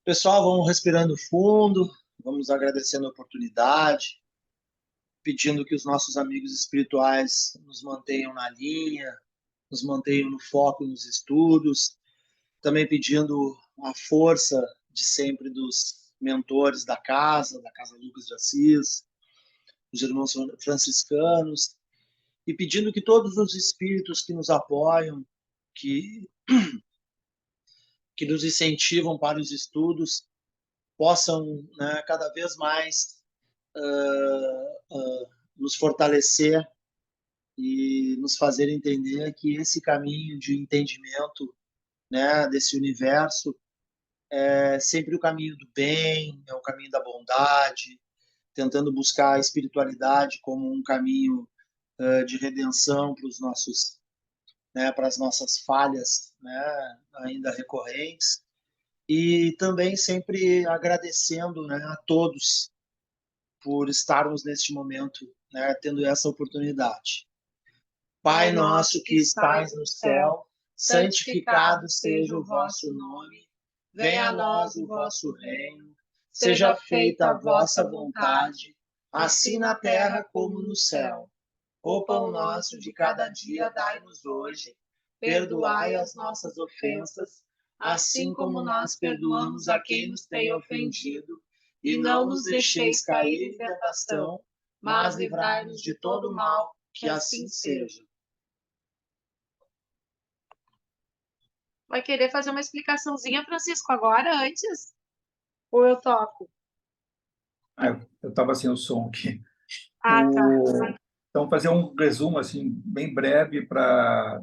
Pessoal, vamos respirando fundo, vamos agradecendo a oportunidade, pedindo que os nossos amigos espirituais nos mantenham na linha, nos mantenham no foco nos estudos, também pedindo a força de sempre dos mentores da Casa Lucas de Assis, os irmãos franciscanos, e pedindo que todos os espíritos que nos apoiam, que, que nos incentivam para os estudos, possam, né, cada vez mais nos fortalecer e nos fazer entender que esse caminho de entendimento, né, desse universo é sempre o caminho do bem, é o caminho da bondade, tentando buscar a espiritualidade como um caminho de redenção para os nossos, né, para as nossas falhas, né, ainda recorrentes, e também sempre agradecendo, né, a todos por estarmos neste momento, né, tendo essa oportunidade. Pai nosso que estais no céu, santificado seja o vosso nome, venha a nós o vosso reino, seja feita a vossa vontade, assim na terra como no céu. O pão nosso de cada dia dai-nos hoje, perdoai as nossas ofensas, assim como nós perdoamos a quem nos tem ofendido, e não nos deixeis cair em tentação, mas livrai-nos de todo mal, que assim seja. Vai querer fazer uma explicaçãozinha, Francisco, agora, antes? Ou eu toco? Eu estava sem o som aqui. Ah, tá. Então, fazer um resumo assim, bem breve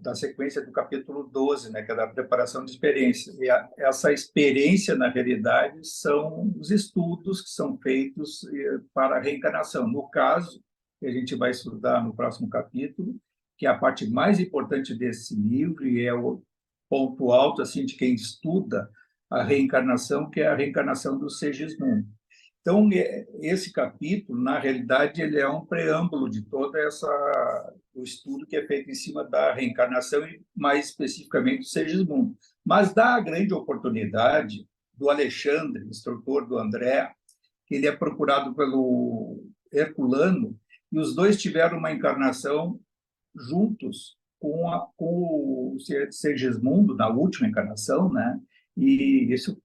da sequência do capítulo 12, né, que é da preparação de experiência. E essa experiência, na realidade, são os estudos que são feitos para a reencarnação. No caso, que a gente vai estudar no próximo capítulo, que é a parte mais importante desse livro e é o ponto alto assim, de quem estuda a reencarnação, que é a reencarnação do Segismundo. Então, esse capítulo, na realidade, ele é um preâmbulo de todo o estudo que é feito em cima da reencarnação e, mais especificamente, do Segismundo. Mas dá a grande oportunidade do Alexandre, instrutor do André, que ele é procurado pelo Herculano, e os dois tiveram uma encarnação juntos com o Segismundo, na última encarnação, né? E isso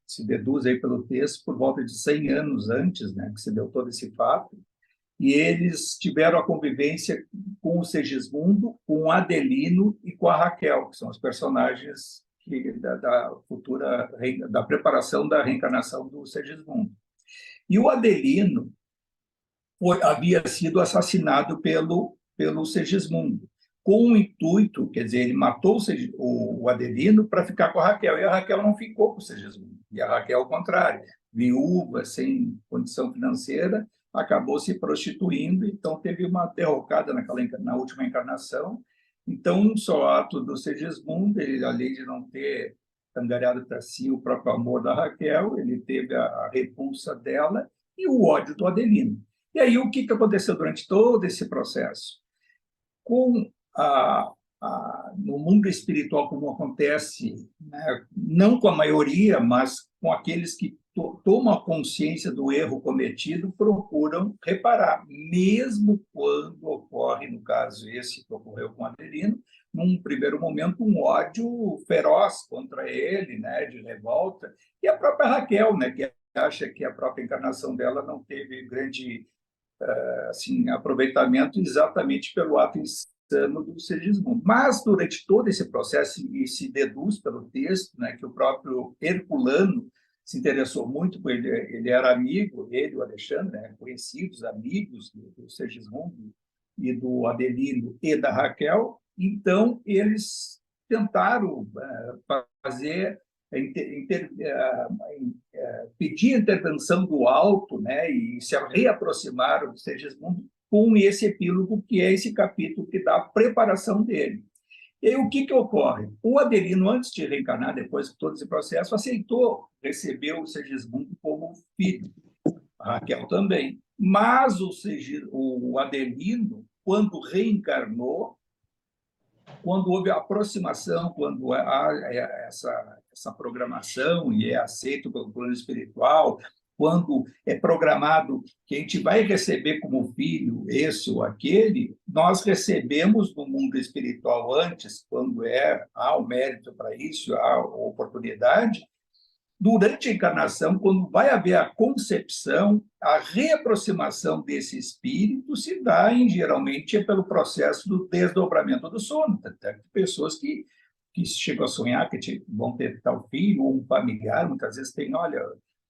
se deduz aí pelo texto por volta de 100 anos antes, né, que se deu todo esse fato, e eles tiveram a convivência com o Segismundo, com o Adelino e com a Raquel, que são os personagens da futura da preparação da reencarnação do Segismundo. E o Adelino havia sido assassinado pelo Segismundo, com o intuito, quer dizer, ele matou o Adelino para ficar com a Raquel, e a Raquel não ficou com o Segismundo. E a Raquel, ao contrário, viúva, sem condição financeira, acabou se prostituindo, então teve uma derrocada na última encarnação. Então, um só ato do Segismundo, ele, além de não ter angariado para si o próprio amor da Raquel, ele teve a repulsa dela e o ódio do Adelino. E aí, o que aconteceu durante todo esse processo? No mundo espiritual, como acontece, né, não com a maioria, mas com aqueles que tomam a consciência do erro cometido, procuram reparar, mesmo quando ocorre, no caso esse que ocorreu com Adelino, num primeiro momento, um ódio feroz contra ele, né, de revolta, e a própria Raquel, né, que acha que a própria encarnação dela não teve grande assim, aproveitamento exatamente pelo ato insano do Segismundo. Mas, durante todo esse processo, e se deduz pelo texto, né, que o próprio Herculano se interessou muito por ele, ele era amigo, ele, o Alexandre, né, conhecidos, amigos do Segismundo e do Adelino e da Raquel, então eles tentaram fazer pedir a intervenção do alto, né, e se reaproximaram do Segismundo com esse epílogo, que é esse capítulo que dá a preparação dele. E aí, o que ocorre? O Adelino, antes de reencarnar, depois de todo esse processo, aceitou receber o Segismundo como filho, a Raquel também. Mas o Adelino, quando reencarnou, quando houve a aproximação, quando há essa essa programação e é aceito pelo plano espiritual, quando é programado que a gente vai receber como filho esse ou aquele, nós recebemos no mundo espiritual antes, quando há o mérito para isso, há a oportunidade. Durante a encarnação, quando vai haver a concepção, a reaproximação desse espírito se dá, geralmente, pelo processo do desdobramento do sono. Tem pessoas que chegam a sonhar que vão ter tal filho ou um familiar, muitas vezes tem, olha,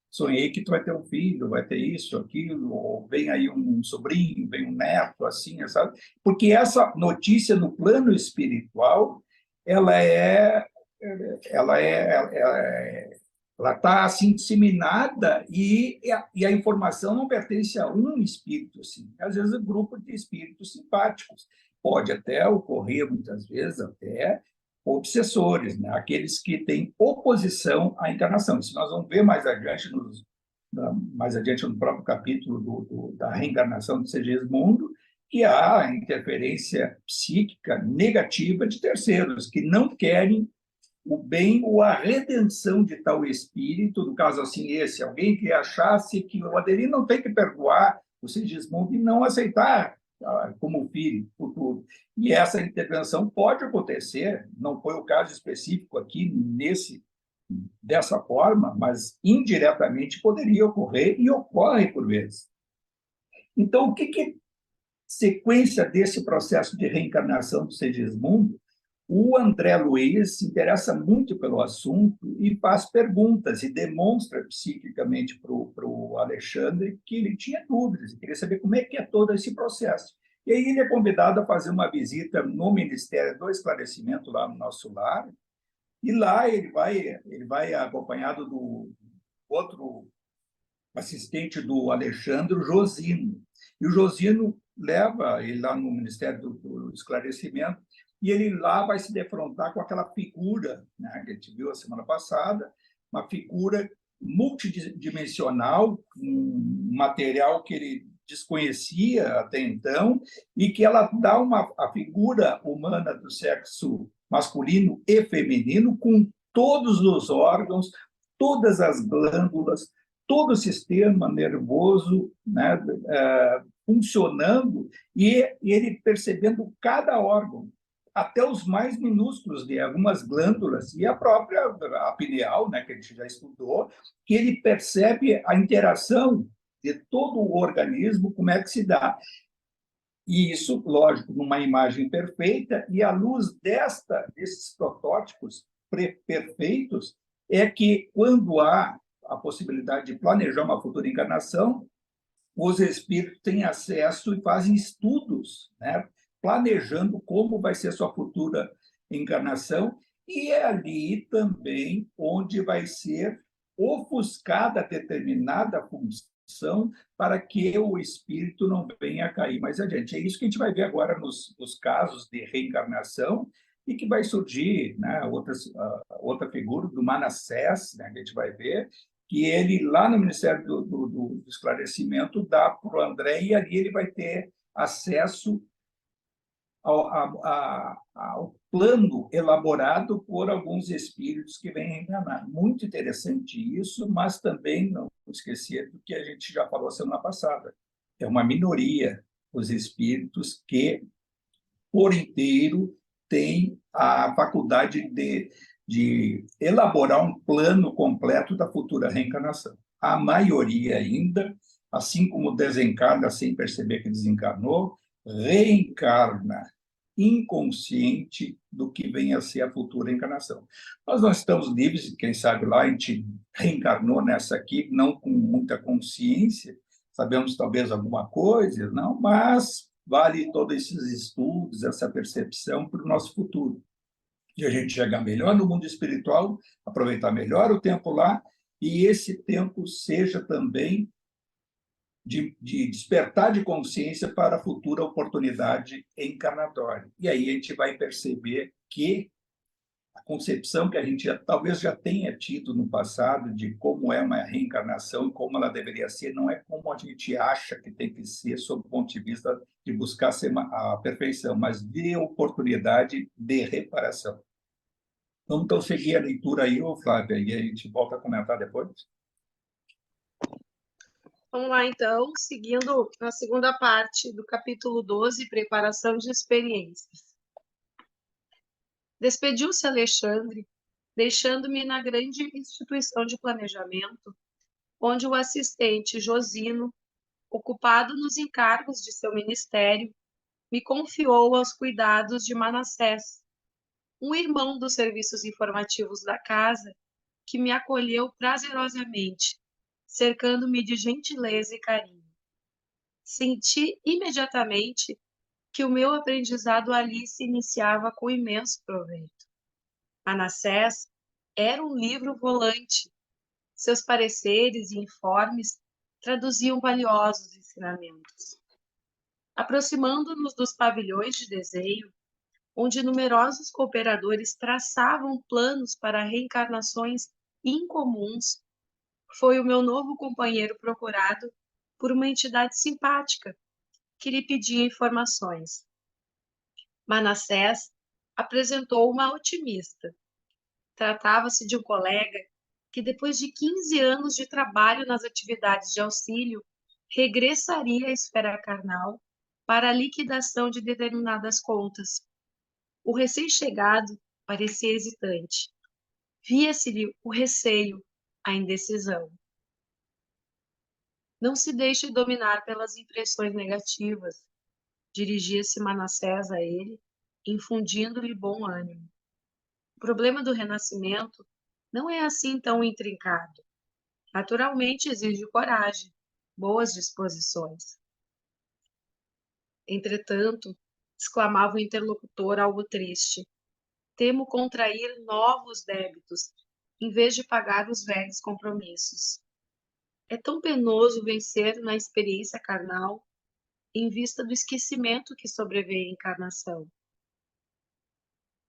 sonhei que tu vai ter um filho, vai ter isso, aquilo, ou vem aí um sobrinho, vem um neto, assim, sabe? Porque essa notícia no plano espiritual, ela é, ela é ela está assim disseminada e a informação não pertence a um espírito, assim. Às vezes, um grupo de espíritos simpáticos. Pode até ocorrer, muitas vezes, até obsessores, né? Aqueles que têm oposição à encarnação. Isso nós vamos ver mais adiante no próprio capítulo da reencarnação do Segismundo, que há interferência psíquica negativa de terceiros, que não querem o bem ou a redenção de tal espírito, no caso assim, alguém que achasse que o Adelino não tem que perdoar o Sigismundo e não aceitar como filho futuro. E essa intervenção pode acontecer, não foi o caso específico aqui dessa forma, mas indiretamente poderia ocorrer e ocorre por vezes. Então, o que sequência desse processo de reencarnação do Sigismundo? O André Luiz se interessa muito pelo assunto e faz perguntas e demonstra psiquicamente para o Alexandre que ele tinha dúvidas e queria saber como é que é todo esse processo. E aí ele é convidado a fazer uma visita no Ministério do Esclarecimento, lá no nosso lar, e lá ele vai acompanhado do outro assistente do Alexandre, o Josino. E o Josino leva ele lá no Ministério do Esclarecimento e ele lá vai se defrontar com aquela figura, né, que a gente viu a semana passada, uma figura multidimensional, um material que ele desconhecia até então, e que ela dá a figura humana do sexo masculino e feminino com todos os órgãos, todas as glândulas, todo o sistema nervoso, né, funcionando, e ele percebendo cada órgão, até os mais minúsculos de algumas glândulas, e a própria pineal, né, que a gente já estudou, que ele percebe a interação de todo o organismo, como é que se dá. E isso, lógico, numa imagem perfeita, e à luz desses protótipos perfeitos, é que quando há a possibilidade de planejar uma futura encarnação, os espíritos têm acesso e fazem estudos, né, planejando como vai ser sua futura encarnação, e é ali também onde vai ser ofuscada determinada função para que o espírito não venha a cair mais adiante. É isso que a gente vai ver agora nos casos de reencarnação, e que vai surgir, né, outra figura do Manassés, né, que a gente vai ver, que ele, lá no Ministério do Esclarecimento, dá para o André, e ali ele vai ter acesso ao plano elaborado por alguns espíritos que vêm reencarnar. Muito interessante isso, mas também não esquecer do que a gente já falou semana passada. É uma minoria os espíritos que, por inteiro, têm a faculdade de elaborar um plano completo da futura reencarnação. A maioria ainda, assim como desencarna sem perceber que desencarnou, reencarna inconsciente do que vem a ser a futura encarnação. Nós não estamos livres, quem sabe lá a gente reencarnou nessa aqui, não com muita consciência, sabemos talvez alguma coisa, não, mas vale todos esses estudos, essa percepção para o nosso futuro. De a gente chegar melhor no mundo espiritual, aproveitar melhor o tempo lá, e esse tempo seja também de despertar de consciência para a futura oportunidade encarnatória. E aí a gente vai perceber que a concepção que a gente talvez já tenha tido no passado de como é uma reencarnação e como ela deveria ser, não é como a gente acha que tem que ser, sob o ponto de vista de buscar ser a perfeição, mas de oportunidade de reparação. Vamos então seguir a leitura aí, ô Flávia, e a gente volta a comentar depois. Vamos lá, então, seguindo a segunda parte do capítulo 12, preparação de experiências. Despediu-se Alexandre, deixando-me na grande instituição de planejamento, onde o assistente Josino, ocupado nos encargos de seu ministério, me confiou aos cuidados de Manassés, um irmão dos serviços informativos da casa, que me acolheu prazerosamente, cercando-me de gentileza e carinho. Senti imediatamente que o meu aprendizado ali se iniciava com imenso proveito. Manassés era um livro volante. Seus pareceres e informes traduziam valiosos ensinamentos. Aproximando-nos dos pavilhões de desenho, onde numerosos cooperadores traçavam planos para reencarnações incomuns, foi o meu novo companheiro procurado por uma entidade simpática que lhe pedia informações. Manassés apresentou uma otimista. Tratava-se de um colega que, depois de 15 anos de trabalho nas atividades de auxílio, regressaria à esfera carnal para a liquidação de determinadas contas. O recém-chegado parecia hesitante. Via-se-lhe o receio, a indecisão. Não se deixe dominar pelas impressões negativas. Dirigia-se Manassés a ele, infundindo-lhe bom ânimo. O problema do renascimento não é assim tão intrincado. Naturalmente exige coragem, boas disposições. Entretanto, exclamava o interlocutor algo triste, temo contrair novos débitos, em vez de pagar os velhos compromissos. É tão penoso vencer na experiência carnal, em vista do esquecimento que sobrevém à encarnação.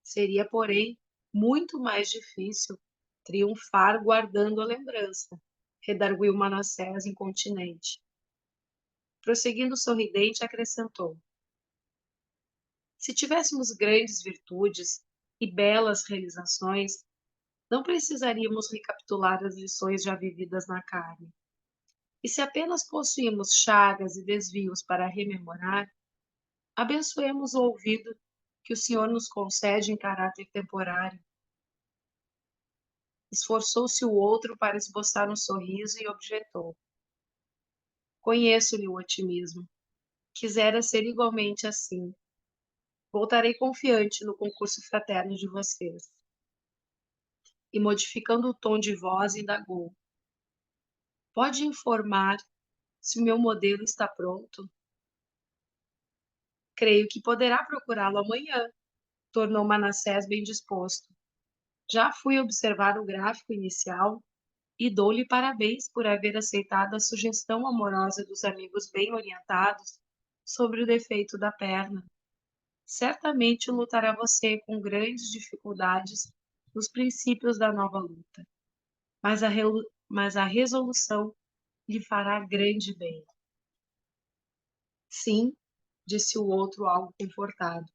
Seria, porém, muito mais difícil triunfar guardando a lembrança, redarguiu Manassés incontinente. Prosseguindo sorridente, acrescentou: se tivéssemos grandes virtudes e belas realizações, não precisaríamos recapitular as lições já vividas na carne. E se apenas possuímos chagas e desvios para rememorar, abençoemos o ouvido que o Senhor nos concede em caráter temporário. Esforçou-se o outro para esboçar um sorriso e objetou: conheço-lhe o otimismo. Quisera ser igualmente assim. Voltarei confiante no concurso fraterno de vocês. E modificando o tom de voz, indagou: pode informar se o meu modelo está pronto? Creio que poderá procurá-lo amanhã, tornou Manassés bem disposto. Já fui observar o gráfico inicial e dou-lhe parabéns por haver aceitado a sugestão amorosa dos amigos bem orientados sobre o defeito da perna. Certamente lutará você com grandes dificuldades nos princípios da nova luta, mas a resolução lhe fará grande bem. Sim, disse o outro algo confortado.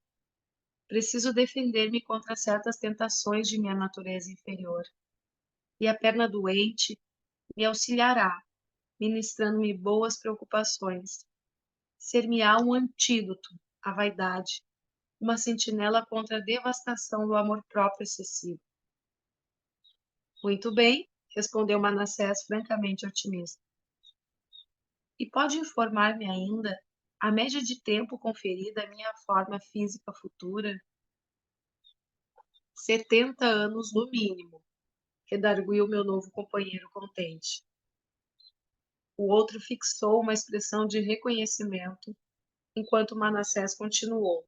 Preciso defender-me contra certas tentações de minha natureza inferior. E a perna doente me auxiliará, ministrando-me boas preocupações. Ser-me-á um antídoto à vaidade, uma sentinela contra a devastação do amor próprio excessivo. Muito bem, respondeu Manassés francamente otimista. E pode informar-me ainda a média de tempo conferida à minha forma física futura? 70 anos no mínimo, redarguiu meu novo companheiro contente. O outro fixou uma expressão de reconhecimento, enquanto Manassés continuou.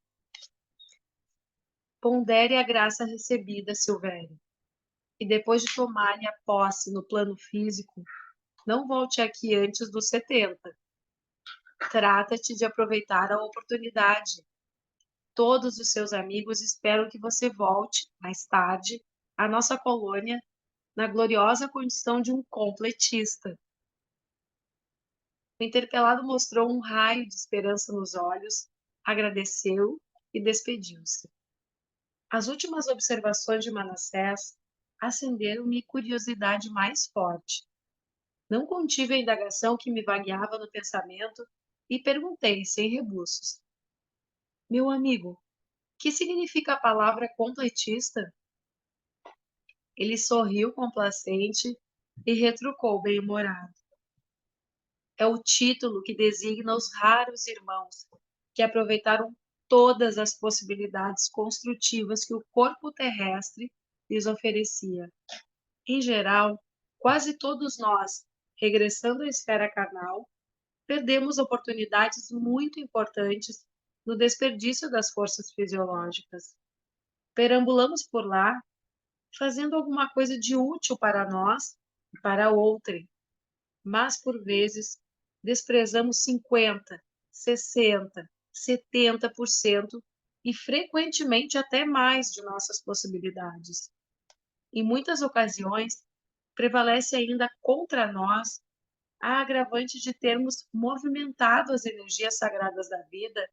Pondere a graça recebida, Silvério, e depois de tomar-lhe a posse no plano físico, não volte aqui antes dos 70. Trata-te de aproveitar a oportunidade. Todos os seus amigos esperam que você volte, mais tarde, à nossa colônia, na gloriosa condição de um completista. O interpelado mostrou um raio de esperança nos olhos, agradeceu e despediu-se. As últimas observações de Manassés acenderam-me curiosidade mais forte. Não contive a indagação que me vagueava no pensamento e perguntei, sem rebuços: Meu amigo, que significa a palavra completista? Ele sorriu complacente e retrucou bem-humorado. É o título que designa os raros irmãos que aproveitaram todas as possibilidades construtivas que o corpo terrestre lhes oferecia. Em geral, quase todos nós, regressando à esfera carnal, perdemos oportunidades muito importantes no desperdício das forças fisiológicas. Perambulamos por lá, fazendo alguma coisa de útil para nós e para outrem, mas por vezes desprezamos 50, 60, 70% e frequentemente até mais de nossas possibilidades. Em muitas ocasiões, prevalece ainda contra nós a agravante de termos movimentado as energias sagradas da vida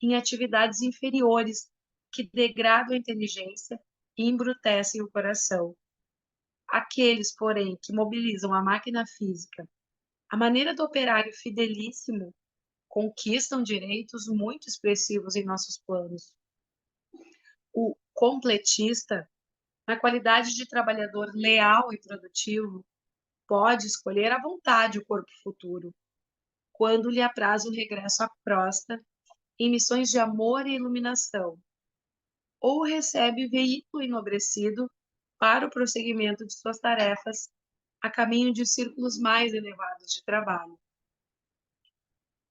em atividades inferiores que degradam a inteligência e embrutecem o coração. Aqueles, porém, que mobilizam a máquina física, a maneira do operário fidelíssimo, conquistam direitos muito expressivos em nossos planos. O completista, na qualidade de trabalhador leal e produtivo, pode escolher à vontade o corpo futuro, quando lhe apraz o regresso à crosta em missões de amor e iluminação, ou recebe veículo enobrecido para o prosseguimento de suas tarefas a caminho de círculos mais elevados de trabalho.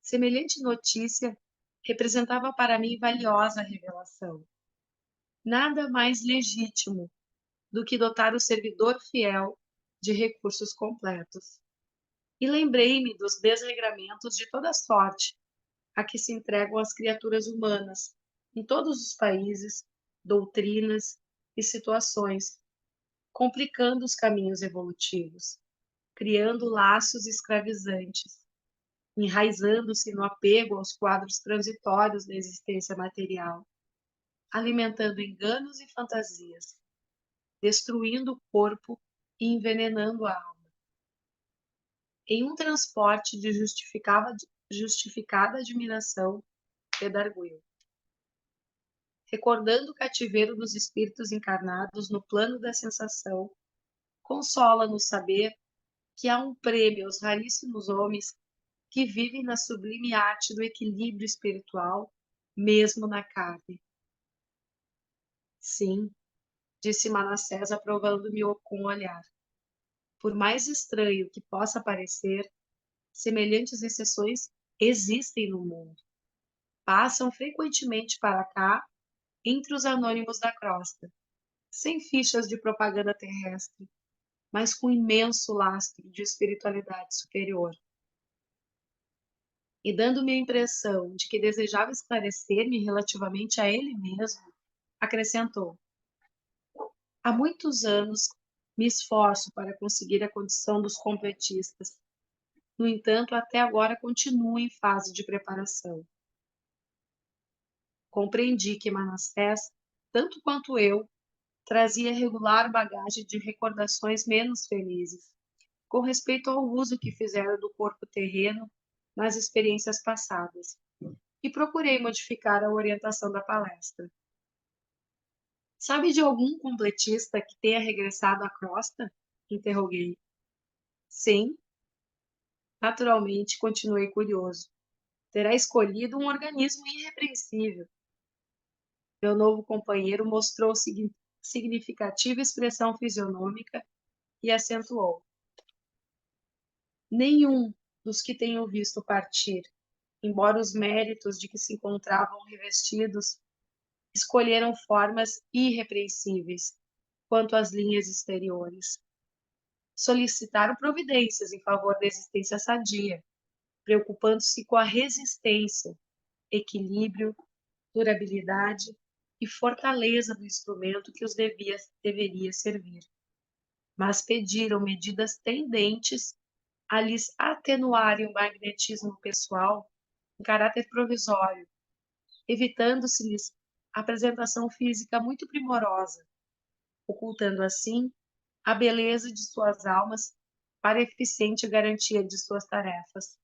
Semelhante notícia representava para mim valiosa revelação. Nada mais legítimo do que dotar o servidor fiel de recursos completos. E lembrei-me dos desregramentos de toda sorte a que se entregam as criaturas humanas, em todos os países, doutrinas e situações, complicando os caminhos evolutivos, criando laços escravizantes, enraizando-se no apego aos quadros transitórios da existência material, alimentando enganos e fantasias, destruindo o corpo e envenenando a alma. Em um transporte de justificada admiração, redarguiu. Recordando o cativeiro dos espíritos encarnados no plano da sensação, consola-nos saber que há um prêmio aos raríssimos homens que vivem na sublime arte do equilíbrio espiritual, mesmo na carne. Sim, disse Manassés, aprovando-me com o olhar. Por mais estranho que possa parecer, semelhantes exceções existem no mundo. Passam frequentemente para cá entre os anônimos da crosta, sem fichas de propaganda terrestre, mas com imenso lastro de espiritualidade superior. E dando-me a impressão de que desejava esclarecer-me relativamente a ele mesmo, acrescentou: Há muitos anos me esforço para conseguir a condição dos completistas. No entanto, até agora continuo em fase de preparação. Compreendi que Manassés, tanto quanto eu, trazia regular bagagem de recordações menos felizes, com respeito ao uso que fizera do corpo terreno nas experiências passadas, e procurei modificar a orientação da palestra. Sabe de algum completista que tenha regressado à crosta? Interroguei. Sim. Naturalmente, continuei curioso. Terá escolhido um organismo irrepreensível. Meu novo companheiro mostrou significativa expressão fisionômica e acentuou. Nenhum dos que tenho visto partir, embora os méritos de que se encontravam revestidos, escolheram formas irrepreensíveis quanto às linhas exteriores. Solicitaram providências em favor da existência sadia, preocupando-se com a resistência, equilíbrio, durabilidade e fortaleza do instrumento que os deveria servir. Mas pediram medidas tendentes a lhes atenuarem o magnetismo pessoal em caráter provisório, evitando-se-lhes apresentação física muito primorosa, ocultando assim a beleza de suas almas para a eficiente garantia de suas tarefas.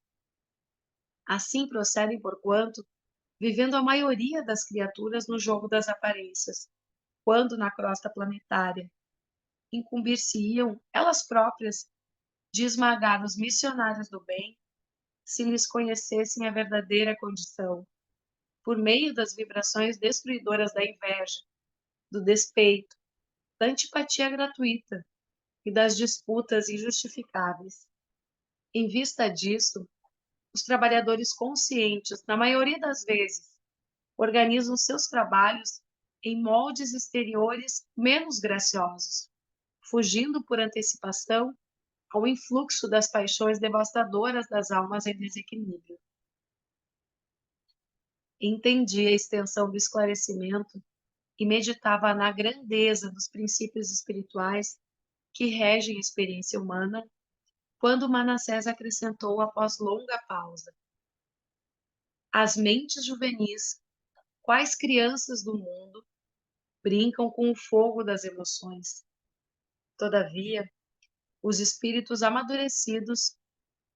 Assim procedem, porquanto, vivendo a maioria das criaturas no jogo das aparências, quando na crosta planetária incumbir-se-iam elas próprias de esmagar os missionários do bem, se lhes conhecessem a verdadeira condição, por meio das vibrações destruidoras da inveja, do despeito, da antipatia gratuita e das disputas injustificáveis. Em vista disso, os trabalhadores conscientes, na maioria das vezes, organizam seus trabalhos em moldes exteriores menos graciosos, fugindo por antecipação ao influxo das paixões devastadoras das almas em desequilíbrio. Entendi a extensão do esclarecimento e meditava na grandeza dos princípios espirituais que regem a experiência humana, quando Manassés acrescentou após longa pausa: as mentes juvenis, quais crianças do mundo, brincam com o fogo das emoções. Todavia, os espíritos amadurecidos,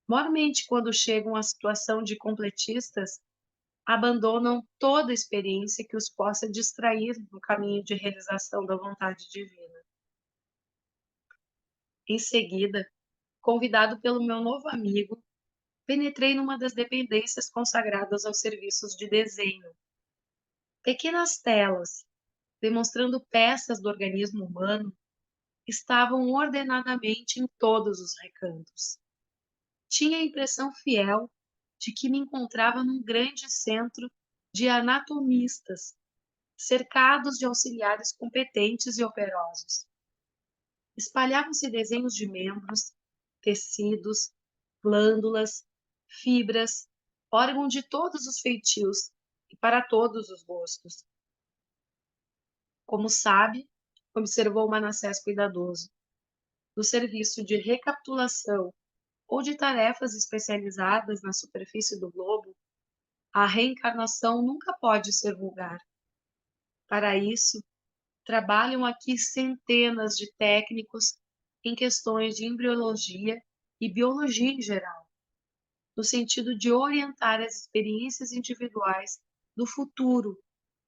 mormente quando chegam à situação de completistas, abandonam toda experiência que os possa distrair no caminho de realização da vontade divina. Em seguida, convidado pelo meu novo amigo, penetrei numa das dependências consagradas aos serviços de desenho. Pequenas telas, demonstrando peças do organismo humano, estavam ordenadamente em todos os recantos. Tinha a impressão fiel de que me encontrava num grande centro de anatomistas, cercados de auxiliares competentes e operosos. Espalhavam-se desenhos de membros, tecidos, glândulas, fibras, órgãos de todos os feitios e para todos os gostos. Como sabe, observou Manassés cuidadoso, no serviço de recapitulação ou de tarefas especializadas na superfície do globo, a reencarnação nunca pode ser vulgar. Para isso, trabalham aqui centenas de técnicos em questões de embriologia e biologia em geral, no sentido de orientar as experiências individuais do futuro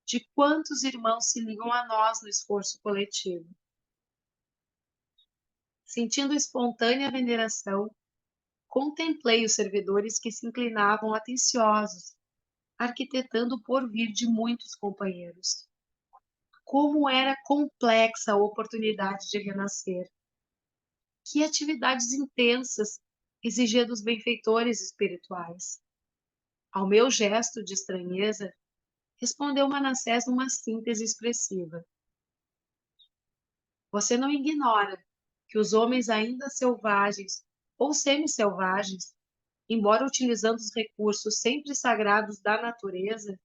de quantos irmãos se ligam a nós no esforço coletivo. Sentindo espontânea veneração, contemplei os servidores que se inclinavam atenciosos, arquitetando o porvir de muitos companheiros. Como era complexa a oportunidade de renascer! Que atividades intensas exigia dos benfeitores espirituais! Ao meu gesto de estranheza, respondeu Manassés numa síntese expressiva: você não ignora que os homens ainda selvagens ou semi-selvagens, embora utilizando os recursos sempre sagrados da natureza,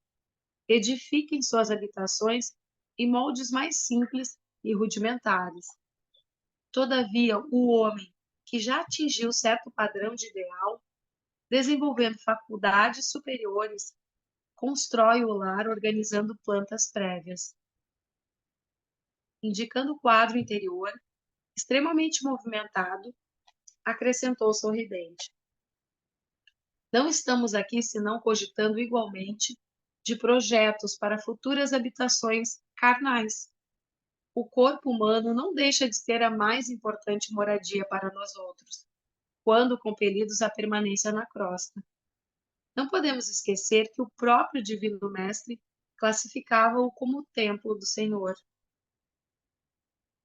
edifiquem suas habitações em moldes mais simples e rudimentares. Todavia, o homem que já atingiu certo padrão de ideal, desenvolvendo faculdades superiores, constrói o lar organizando plantas prévias. Indicando o quadro interior, extremamente movimentado, acrescentou sorridente: não estamos aqui senão cogitando igualmente de projetos para futuras habitações carnais. O corpo humano não deixa de ser a mais importante moradia para nós outros, quando compelidos à permanência na crosta. Não podemos esquecer que o próprio Divino Mestre classificava-o como o templo do Senhor.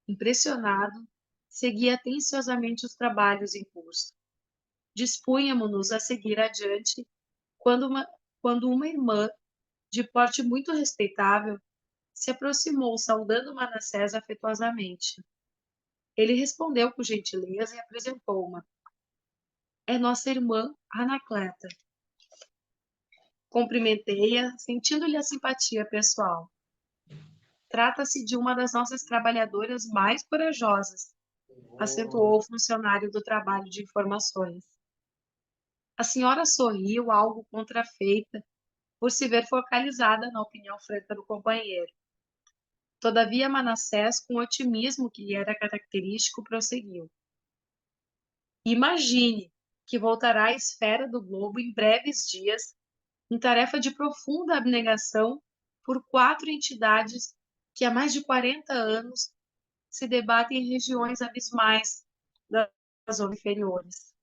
Impressionado, segui atenciosamente os trabalhos em curso. Dispunhamo-nos a seguir adiante quando uma irmã, de porte muito respeitável, se aproximou, saudando Manassés afetuosamente. Ele respondeu com gentileza e apresentou-ma. É nossa irmã Anacleta. Cumprimentei-a, sentindo-lhe a simpatia pessoal. Trata-se de uma das nossas trabalhadoras mais corajosas, acentuou o funcionário do trabalho de informações. A senhora sorriu, algo contrafeita, por se ver focalizada na opinião franca do companheiro. Todavia, Manassés, com o otimismo que lhe era característico, prosseguiu. Imagine que voltará à esfera do globo em breves dias, em tarefa de profunda abnegação por 4 entidades que há mais de 40 anos se debatem em regiões abismais das zonas inferiores.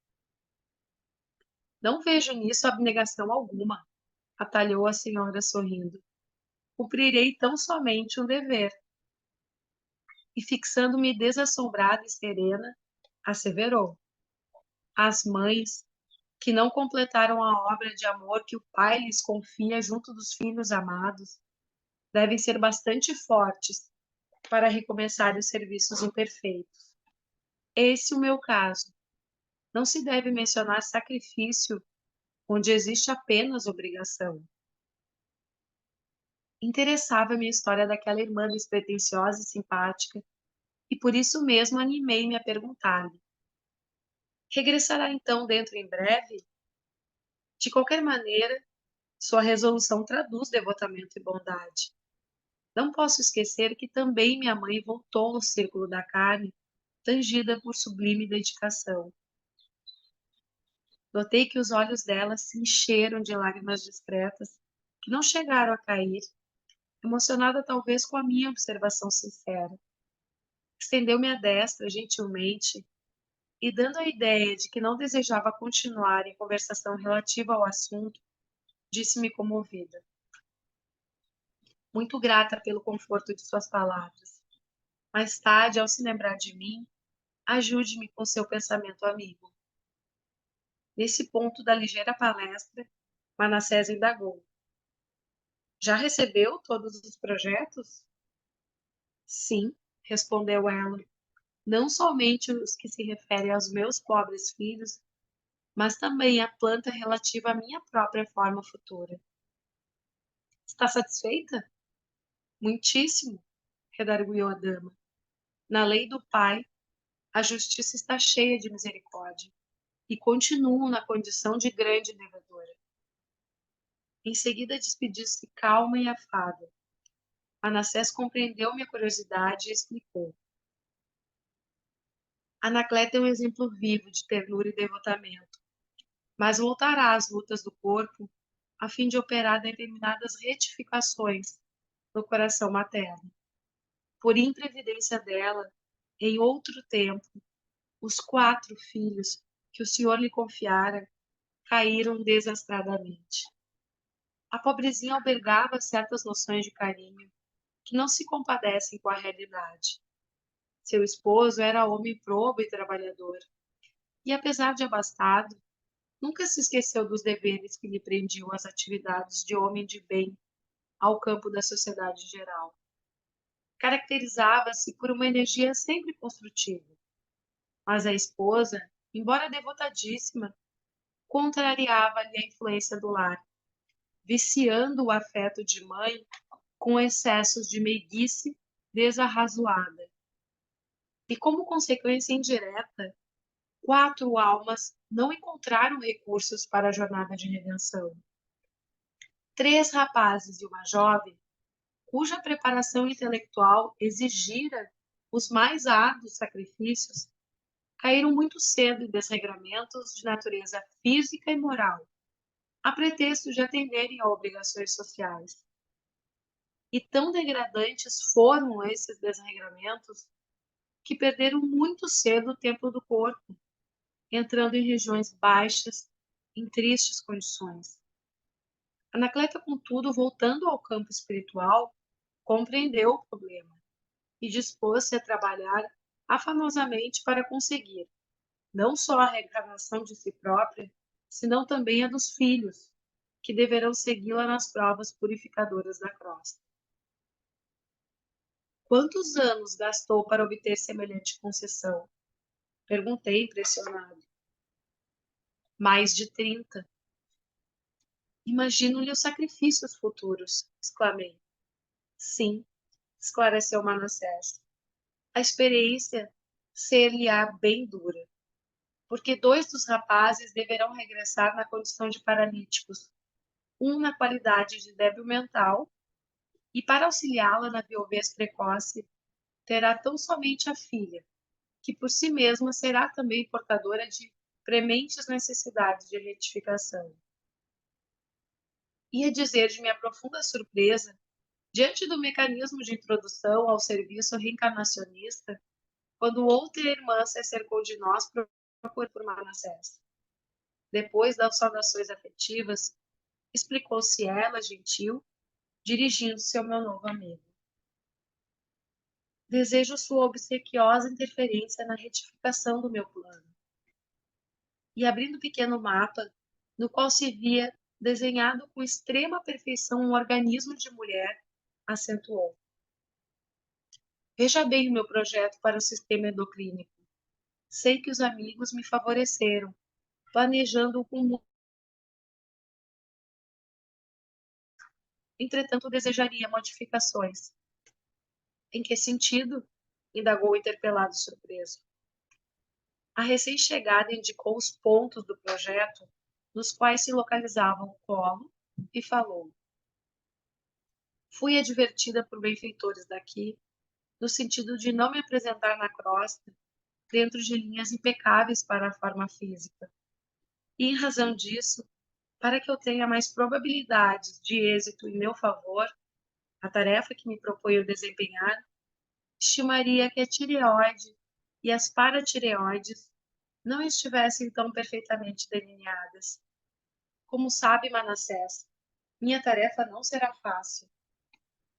Não vejo nisso abnegação alguma, atalhou a senhora sorrindo. Cumprirei tão somente um dever. E fixando-me desassombrada e serena, asseverou. As mães que não completaram a obra de amor que o pai lhes confia junto dos filhos amados devem ser bastante fortes para recomeçar os serviços imperfeitos. Esse é o meu caso. Não se deve mencionar sacrifício onde existe apenas obrigação. Interessava-me a história daquela irmã despretensiosa e simpática, e por isso mesmo animei-me a perguntar-lhe. Regressará então dentro em breve? De qualquer maneira, sua resolução traduz devotamento e bondade. Não posso esquecer que também minha mãe voltou ao círculo da carne, tangida por sublime dedicação. Notei que os olhos dela se encheram de lágrimas discretas, que não chegaram a cair, emocionada talvez com a minha observação sincera. Estendeu-me a destra gentilmente e, dando a ideia de que não desejava continuar em conversação relativa ao assunto, disse-me comovida. Muito grata pelo conforto de suas palavras. Mais tarde, ao se lembrar de mim, ajude-me com seu pensamento amigo. Nesse ponto da ligeira palestra, Manassés indagou. Já recebeu todos os projetos? Sim, respondeu ela. Não somente os que se referem aos meus pobres filhos, mas também a planta relativa à minha própria forma futura. Está satisfeita? Muitíssimo, redarguiu a dama. Na lei do Pai, a justiça está cheia de misericórdia e continuo na condição de grande devedora. Em seguida despediu-se calma e afável. Manassés compreendeu minha curiosidade e explicou. Anacleto é um exemplo vivo de ternura e devotamento, mas voltará às lutas do corpo a fim de operar determinadas retificações no coração materno. Por imprevidência dela, em outro tempo, os 4 filhos que o Senhor lhe confiara caíram desastradamente. A pobrezinha albergava certas noções de carinho que não se compadecem com a realidade. Seu esposo era homem probo e trabalhador, e apesar de abastado, nunca se esqueceu dos deveres que lhe prendiam as atividades de homem de bem ao campo da sociedade geral. Caracterizava-se por uma energia sempre construtiva, mas a esposa, embora devotadíssima, contrariava-lhe a influência do lar, viciando o afeto de mãe com excessos de meiguice desarrazoada. E como consequência indireta, 4 almas não encontraram recursos para a jornada de redenção. 3 rapazes e uma jovem, cuja preparação intelectual exigira os mais árduos sacrifícios, caíram muito cedo em desregramentos de natureza física e moral, a pretexto de atenderem a obrigações sociais. E tão degradantes foram esses desregramentos que perderam muito cedo o templo do corpo, entrando em regiões baixas, em tristes condições. Anacleta, contudo, voltando ao campo espiritual, compreendeu o problema e dispôs-se a trabalhar afanosamente para conseguir não só a reencarnação de si própria, senão também a dos filhos, que deverão segui-la nas provas purificadoras da crosta. Quantos anos gastou para obter semelhante concessão? Perguntei, impressionado. Mais de 30. Imagino-lhe os sacrifícios futuros, exclamei. Sim, esclareceu Manassés. A experiência ser-lhe-á bem dura, porque 2 dos rapazes deverão regressar na condição de paralíticos, um na qualidade de débil mental, e para auxiliá-la na viuvez precoce, terá tão somente a filha, que por si mesma será também portadora de prementes necessidades de retificação. Ia dizer de minha profunda surpresa, diante do mecanismo de introdução ao serviço reencarnacionista, quando outra irmã se acercou de nós por Manassés. Depois das saudações afetivas, explicou-se ela, gentil, dirigindo-se ao meu novo amigo. Desejo sua obsequiosa interferência na retificação do meu plano. E abrindo um pequeno mapa, no qual se via desenhado com extrema perfeição um organismo de mulher, acentuou. Veja bem o meu projeto para o sistema endocrínico. Sei que os amigos me favoreceram, planejando-o com. Entretanto, desejaria modificações. Em que sentido? Indagou o interpelado surpreso. A recém-chegada indicou os pontos do projeto nos quais se localizavam o colo e falou. Fui advertida por benfeitores daqui, no sentido de não me apresentar na crosta dentro de linhas impecáveis para a forma física. E, em razão disso, para que eu tenha mais probabilidades de êxito em meu favor, a tarefa que me proponho desempenhar, estimaria que a tireoide e as paratireoides não estivessem tão perfeitamente delineadas. Como sabe Manassés, minha tarefa não será fácil.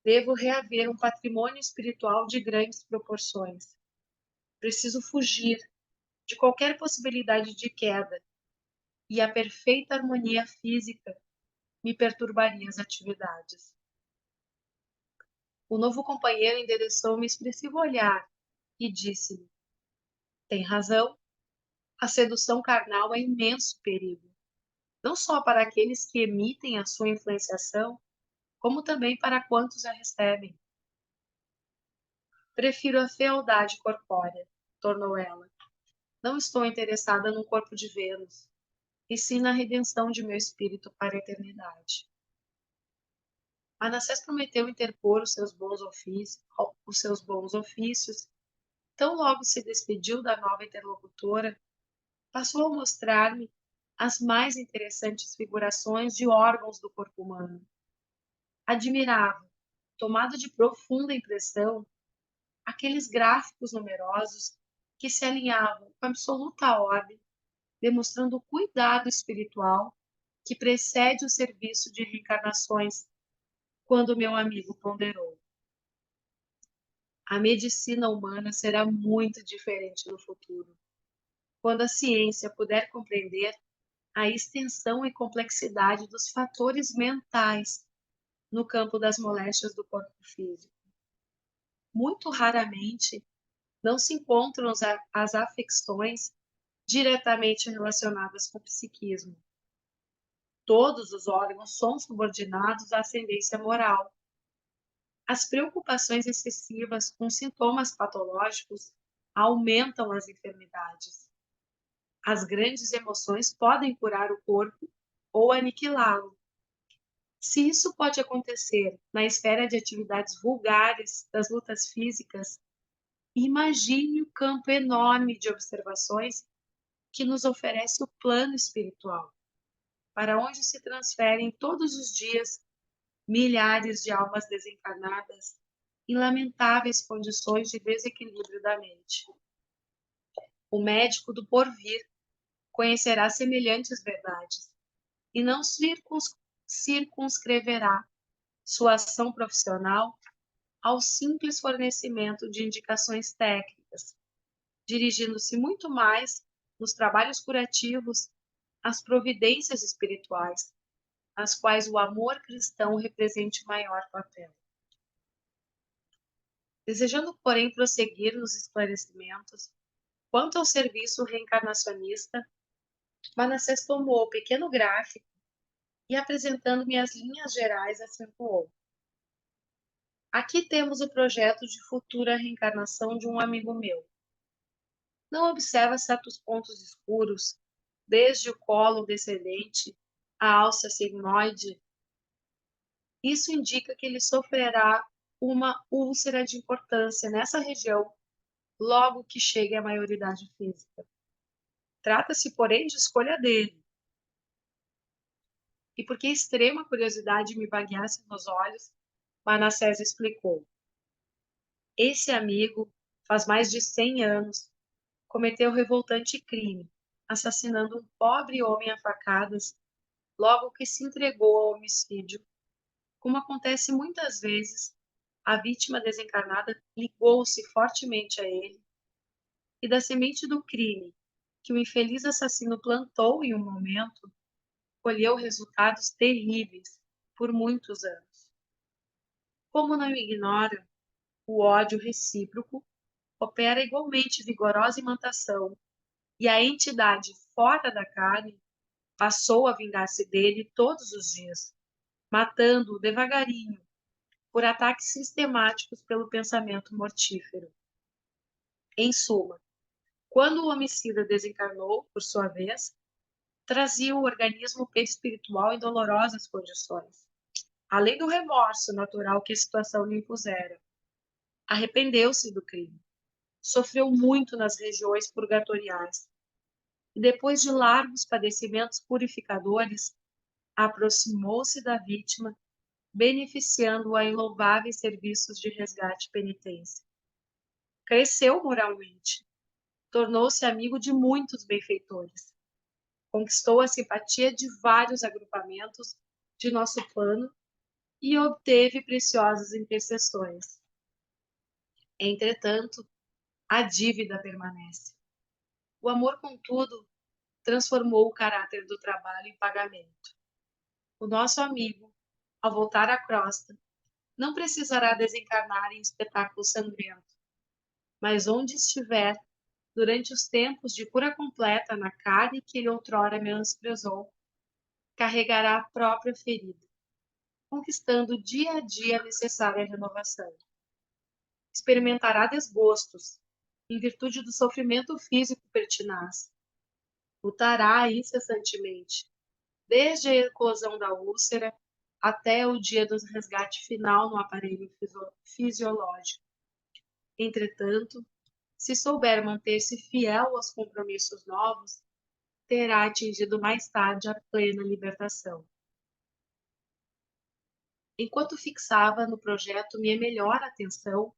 Devo reaver um patrimônio espiritual de grandes proporções. Preciso fugir de qualquer possibilidade de queda, e a perfeita harmonia física me perturbaria as atividades. O novo companheiro endereçou-me expressivo olhar e disse-me: tem razão, a sedução carnal é imenso perigo, não só para aqueles que emitem a sua influenciação, como também para quantos a recebem. Prefiro a fealdade corpórea, tornou ela. Não estou interessada no corpo de Vênus, e sim na redenção de meu espírito para a eternidade. Manassés prometeu interpor os seus bons ofícios. Tão logo se despediu da nova interlocutora, passou a mostrar-me as mais interessantes figurações de órgãos do corpo humano. Admirava, tomado de profunda impressão, aqueles gráficos numerosos que se alinhavam com absoluta ordem, demonstrando o cuidado espiritual que precede o serviço de reencarnações, quando meu amigo ponderou. A medicina humana será muito diferente no futuro, quando a ciência puder compreender a extensão e complexidade dos fatores mentais no campo das moléstias do corpo físico. Muito raramente não se encontram as afecções diretamente relacionadas com o psiquismo. Todos os órgãos são subordinados à ascendência moral. As preocupações excessivas com sintomas patológicos aumentam as enfermidades. As grandes emoções podem curar o corpo ou aniquilá-lo. Se isso pode acontecer na esfera de atividades vulgares das lutas físicas, imagine o campo enorme de observações que nos oferece o plano espiritual, para onde se transferem todos os dias milhares de almas desencarnadas em lamentáveis condições de desequilíbrio da mente. O médico do porvir conhecerá semelhantes verdades e não circunscreverá sua ação profissional ao simples fornecimento de indicações técnicas, dirigindo-se muito mais nos trabalhos curativos às providências espirituais, nas quais o amor cristão represente maior papel. Desejando, porém, prosseguir nos esclarecimentos, quanto ao serviço reencarnacionista, Manassés tomou o pequeno gráfico e, apresentando-me as linhas gerais, acentuou. Aqui temos o projeto de futura reencarnação de um amigo meu. Não observa certos pontos escuros, desde o colo descendente, a alça sigmoide Isso indica que ele sofrerá uma úlcera de importância nessa região logo que chegue à maioridade física. Trata-se, porém, de escolha dele. E porque extrema curiosidade me vagueasse nos olhos, Manassés explicou. Esse amigo, faz mais de 100 anos, cometeu revoltante crime, assassinando um pobre homem a facadas logo que se entregou ao homicídio. Como acontece muitas vezes, a vítima desencarnada ligou-se fortemente a ele e da semente do crime que o infeliz assassino plantou em um momento, colheu resultados terríveis por muitos anos. Como não ignora, o ódio recíproco opera igualmente vigorosa imantação e a entidade fora da carne passou a vingar-se dele todos os dias, matando-o devagarinho por ataques sistemáticos pelo pensamento mortífero. Em suma, quando o homicida desencarnou, por sua vez, trazia o organismo perispiritual em dolorosas condições. Além do remorso natural que a situação lhe impusera, arrependeu-se do crime, sofreu muito nas regiões purgatoriais e, depois de largos padecimentos purificadores, aproximou-se da vítima, beneficiando-a em louváveis serviços de resgate e penitência. Cresceu moralmente, tornou-se amigo de muitos benfeitores, conquistou a simpatia de vários agrupamentos de nosso plano e obteve preciosas intercessões. Entretanto, a dívida permanece. O amor, contudo, transformou o caráter do trabalho em pagamento. O nosso amigo, ao voltar à crosta, não precisará desencarnar em espetáculo sangrento, mas onde estiver, durante os tempos de cura completa na carne que ele outrora menosprezou, carregará a própria ferida, conquistando dia a dia a necessária renovação. Experimentará desgostos, em virtude do sofrimento físico pertinaz. Lutará incessantemente, desde a eclosão da úlcera até o dia do resgate final no aparelho fisiológico. Entretanto, se souber manter-se fiel aos compromissos novos, terá atingido mais tarde a plena libertação. Enquanto fixava no projeto minha melhor atenção,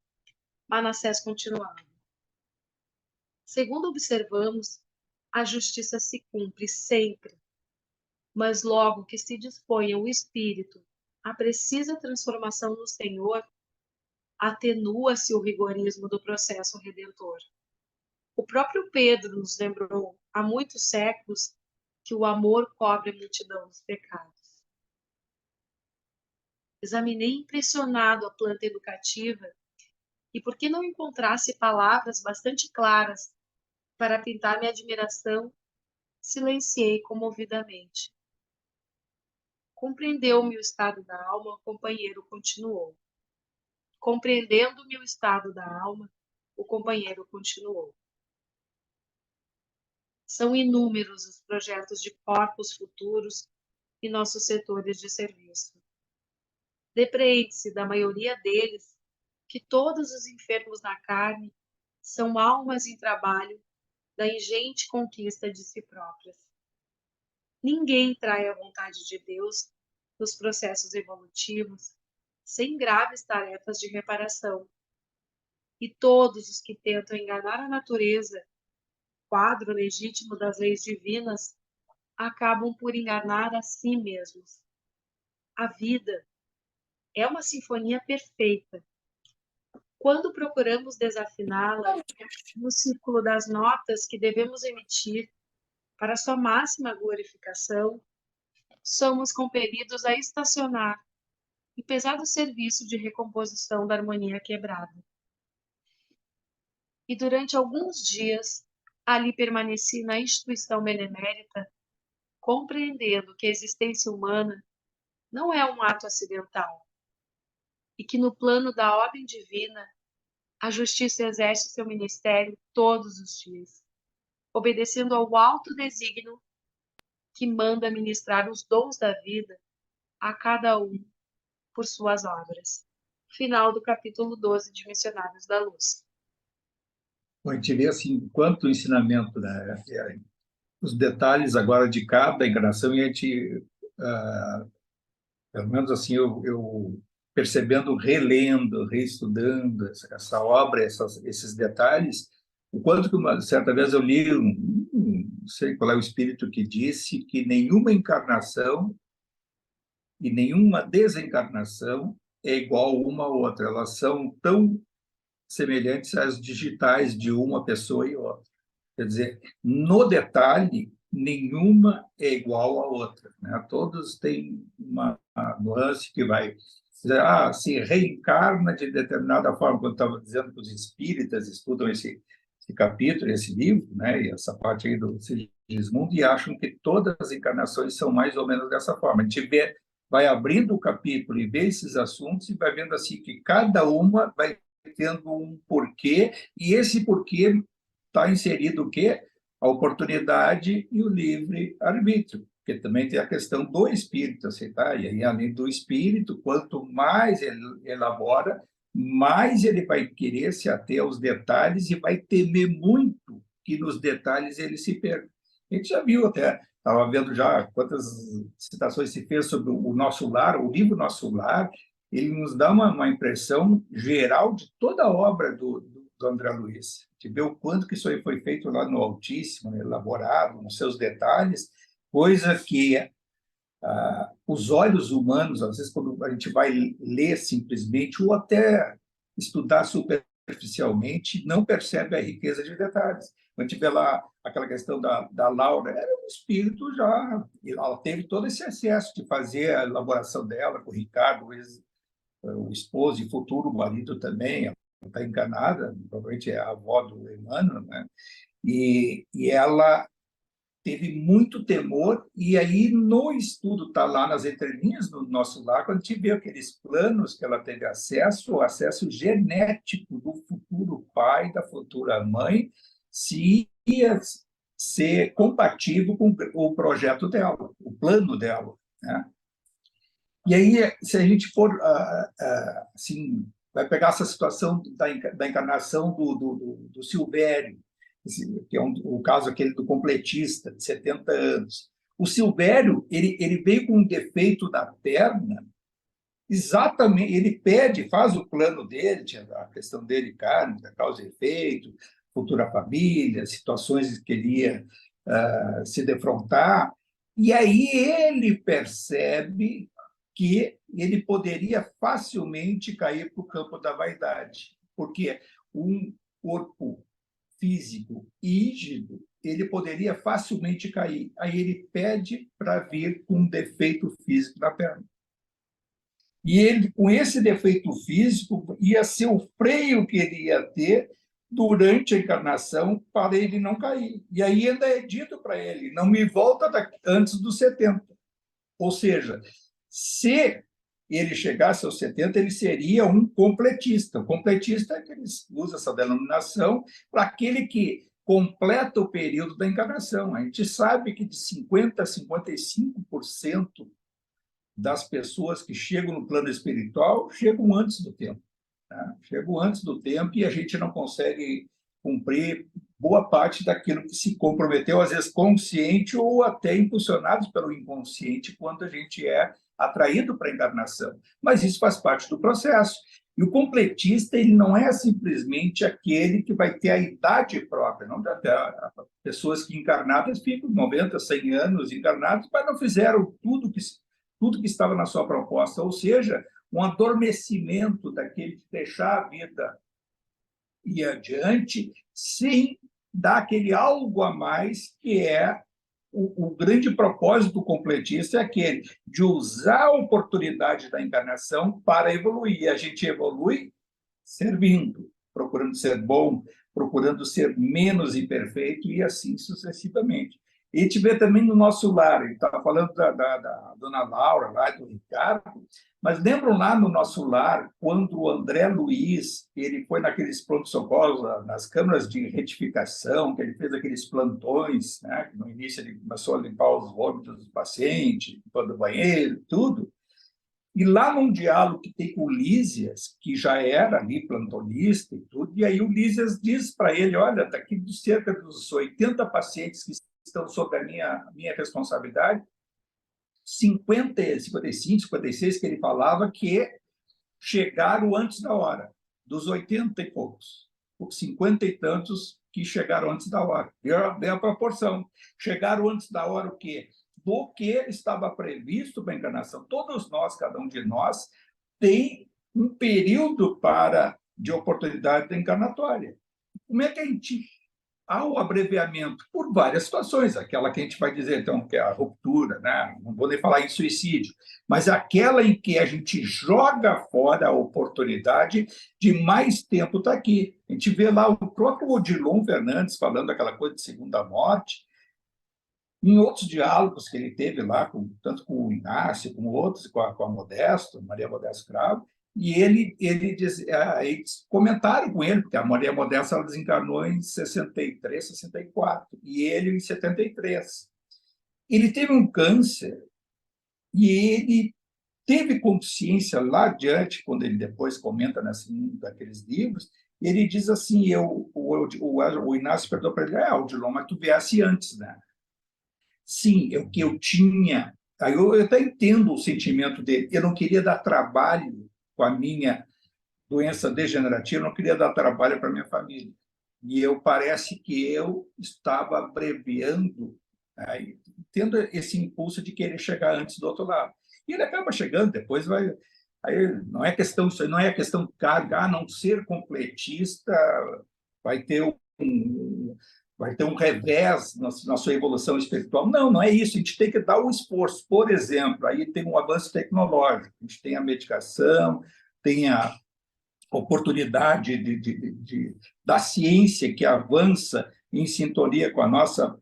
Manassés continuava. Segundo observamos, a justiça se cumpre sempre, mas logo que se disponha o espírito à precisa transformação no Senhor, atenua-se o rigorismo do processo redentor. O próprio Pedro nos lembrou, há muitos séculos, que o amor cobre a multidão dos pecados. Examinei impressionado a planta educativa e, por que não encontrasse palavras bastante claras para pintar minha admiração, silenciei comovidamente. Compreendeu-me o estado da alma, o companheiro continuou. Compreendendo-me o estado da alma, o companheiro continuou. São inúmeros os projetos de corpos futuros e nossos setores de serviço. Depreende-se da maioria deles que todos os enfermos na carne são almas em trabalho da ingente conquista de si próprias. Ninguém trai a vontade de Deus nos processos evolutivos sem graves tarefas de reparação. E todos os que tentam enganar a natureza, quadro legítimo das leis divinas, acabam por enganar a si mesmos. A vida é uma sinfonia perfeita. Quando procuramos desafiná-la no círculo das notas que devemos emitir para sua máxima glorificação, somos compelidos a estacionar em pesado serviço de recomposição da harmonia quebrada. E durante alguns dias, ali permaneci na instituição benemérita, compreendendo que a existência humana não é um ato acidental e que no plano da ordem divina a justiça exerce seu ministério todos os dias, obedecendo ao alto desígnio que manda ministrar os dons da vida a cada um por suas obras. Final do capítulo 12 de Missionários da Luz. A gente vê assim, quanto ensinamento, né? Os detalhes agora de cada encarnação, e a gente, pelo menos assim, eu percebendo, relendo, reestudando essa obra, esses detalhes, o quanto que certa vez eu li, não sei qual é o espírito que disse, que nenhuma encarnação e nenhuma desencarnação é igual uma a outra, elas são tão semelhantes às digitais de uma pessoa e outra. Quer dizer, no detalhe, nenhuma é igual à outra, né? Todos têm uma nuance que vai dizer, se reencarna de determinada forma. Quando eu estava dizendo que os espíritas estudam esse capítulo, esse livro, né? E essa parte aí do Sigismundo, e acham que todas as encarnações são mais ou menos dessa forma. A gente vai abrindo o capítulo e vê esses assuntos e vai vendo assim que cada uma vai tendo um porquê, e esse porquê está inserido o quê? A oportunidade e o livre-arbítrio, porque também tem a questão do espírito aceitar, e aí, além do espírito, quanto mais ele elabora, mais ele vai querer se ater aos detalhes e vai temer muito que nos detalhes ele se perca. A gente já viu até, estava vendo já quantas citações se fez sobre o Nosso Lar, o livro Nosso Lar, ele nos dá uma impressão geral de toda a obra do André Luiz. A gente vê o quanto que isso aí foi feito lá no Altíssimo, elaborado, nos seus detalhes, coisa que os olhos humanos, às vezes, quando a gente vai ler simplesmente ou até estudar superficialmente, não percebe a riqueza de detalhes. Quando a gente vê lá aquela questão da Laura, era um espírito já, ela teve todo esse excesso de fazer a elaboração dela com o Ricardo, o esposo e futuro marido também, ela está enganada, provavelmente é a avó do Emmanuel, né? E ela teve muito temor, e aí no estudo, está lá nas entrelinhas do Nosso Lar, quando a gente vê aqueles planos que ela teve acesso, o acesso genético do futuro pai, da futura mãe, se ia ser compatível com o projeto dela, o plano dela, né? E aí, se a gente for, assim, vai pegar essa situação da encarnação do Silvério, que é o caso aquele do completista, de 70 anos. O Silvério, ele veio com um defeito da perna, exatamente, ele pede, faz o plano dele, tinha a questão dele, carne, da causa e efeito, futura família, situações que ele ia se defrontar, e aí ele percebe que ele poderia facilmente cair para o campo da vaidade, porque um corpo físico rígido, ele poderia facilmente cair. Aí ele pede para vir com um defeito físico na perna. E ele, com esse defeito físico, ia ser o freio que ele ia ter durante a encarnação para ele não cair. E aí ainda é dito para ele, não me volta antes dos 70. Ou seja, se ele chegasse aos 70, ele seria um completista. O completista é que eles usam essa denominação para aquele que completa o período da encarnação. A gente sabe que de 50% a 55% das pessoas que chegam no plano espiritual chegam antes do tempo. Tá? Chegam antes do tempo e a gente não consegue cumprir boa parte daquilo que se comprometeu, às vezes consciente ou até impulsionados pelo inconsciente, quando a gente é atraído para a encarnação. Mas isso faz parte do processo. E o completista, ele não é simplesmente aquele que vai ter a idade própria. Não dá pessoas que encarnadas ficam 90, 100 anos encarnados, mas não fizeram tudo que estava na sua proposta, ou seja, um adormecimento daquele de deixar a vida ir adiante, sem dar aquele algo a mais que é o grande propósito do completista, é aquele de usar a oportunidade da encarnação para evoluir. A gente evolui servindo, procurando ser bom, procurando ser menos imperfeito e assim sucessivamente. E a gente vê também no Nosso Lar, ele estava falando da dona Laura, lá do Ricardo, mas lembram lá no Nosso Lar, quando o André Luiz ele foi naqueles pronto-socorros, nas câmaras de retificação, que ele fez aqueles plantões, né? No início ele começou a limpar os vômitos dos pacientes, limpando o banheiro, tudo. E lá num diálogo que tem com o Lísias, que já era ali plantonista e tudo, e aí o Lísias diz para ele, olha, daqui de cerca dos 80 pacientes que estão sob a minha responsabilidade, 50, 55, 56 que ele falava que chegaram antes da hora, dos 80 e poucos, 50 e tantos que chegaram antes da hora. Deu a proporção. Chegaram antes da hora o quê? Do que estava previsto para a encarnação. Todos nós, cada um de nós, tem um período de oportunidade encarnatória. Como é que a gente... Há o abreviamento por várias situações, aquela que a gente vai dizer, então, que é a ruptura, né? Não vou nem falar em suicídio, mas aquela em que a gente joga fora a oportunidade de mais tempo estar aqui. A gente vê lá o próprio Odilon Fernandes falando aquela coisa de segunda morte, em outros diálogos que ele teve lá, tanto com o Inácio, com outros, com a Modesto, Maria Modesto Cravo, e ele diz, eles comentaram com ele, porque a Maria Modesta ela desencarnou em 63, 64, e ele em 73. Ele teve um câncer e ele teve consciência lá adiante, quando ele depois comenta num daqueles livros, ele diz assim, o Inácio perguntou para ele, Odilon, mas tu viesse antes, né? Sim, é o que eu tinha. Aí eu até entendo o sentimento dele. Eu não queria dar trabalho com a minha doença degenerativa, eu não queria dar trabalho para a minha família. E parece que eu estava abreviando, né, tendo esse impulso de querer chegar antes do outro lado. E ele acaba chegando, depois vai... Aí não é questão, isso não é questão de carga, não ser completista, vai ter um revés na sua evolução espiritual. Não, não é isso. A gente tem que dar um esforço. Por exemplo, aí tem um avanço tecnológico. A gente tem a medicação, tem a oportunidade da ciência que avança em sintonia com a nossa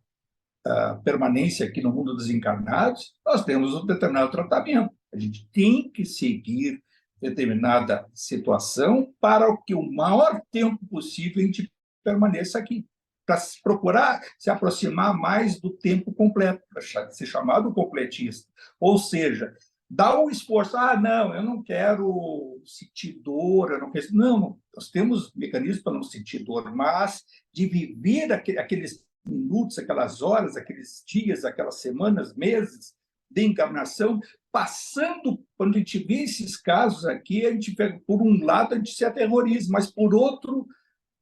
permanência aqui no mundo dos encarnados. Nós temos um determinado tratamento. A gente tem que seguir determinada situação para que o maior tempo possível a gente permaneça aqui, para procurar se aproximar mais do tempo completo, para ser chamado completista. Ou seja, dá um esforço. Não, eu não quero sentir dor, eu não quero... Não, nós temos mecanismos para não sentir dor, mas de viver aqueles minutos, aquelas horas, aqueles dias, aquelas semanas, meses de encarnação, passando, quando a gente vê esses casos aqui, a gente pega, por um lado, a gente se aterroriza, mas, por outro,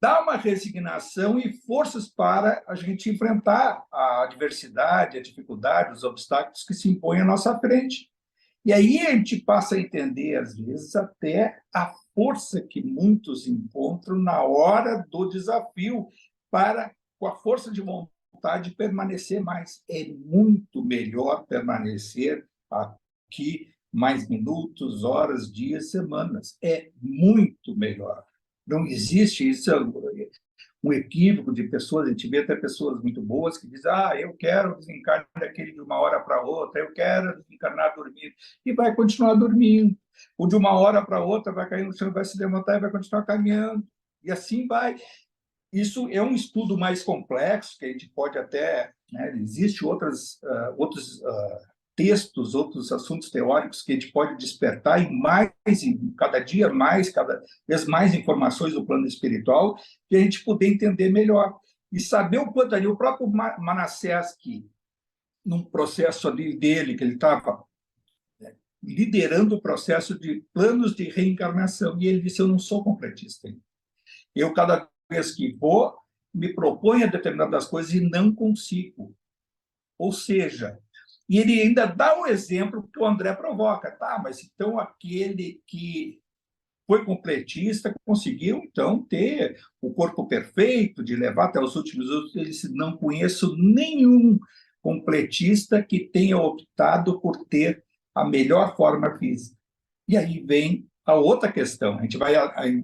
dá uma resignação e forças para a gente enfrentar a adversidade, a dificuldade, os obstáculos que se impõem à nossa frente. E aí a gente passa a entender, às vezes, até a força que muitos encontram na hora do desafio para, com a força de vontade, permanecer mais. É muito melhor permanecer aqui mais minutos, horas, dias, semanas. É muito melhor. Não existe isso, um equívoco de pessoas. A gente vê até pessoas muito boas que dizem, eu quero desencarnar daquele de uma hora para outra, eu quero desencarnar dormindo, e vai continuar dormindo. Ou de uma hora para outra vai cair no chão, vai se levantar e vai continuar caminhando. E assim vai. Isso é um estudo mais complexo, que a gente pode até... Né, existe outros textos, outros assuntos teóricos que a gente pode despertar cada dia mais, cada vez mais informações do plano espiritual, que a gente poder entender melhor. E saber o quanto ali, o próprio Manassés, que num processo ali dele, que ele estava liderando o processo de planos de reencarnação, e ele disse, eu não sou completista. Eu, cada vez que vou, me proponho a determinadas coisas e não consigo. Ou seja, e ele ainda dá um exemplo que o André provoca. Mas então aquele que foi completista conseguiu, então, ter o corpo perfeito, de levar até os últimos anos. Ele disse, não conheço nenhum completista que tenha optado por ter a melhor forma física. E aí vem a outra questão. A gente vai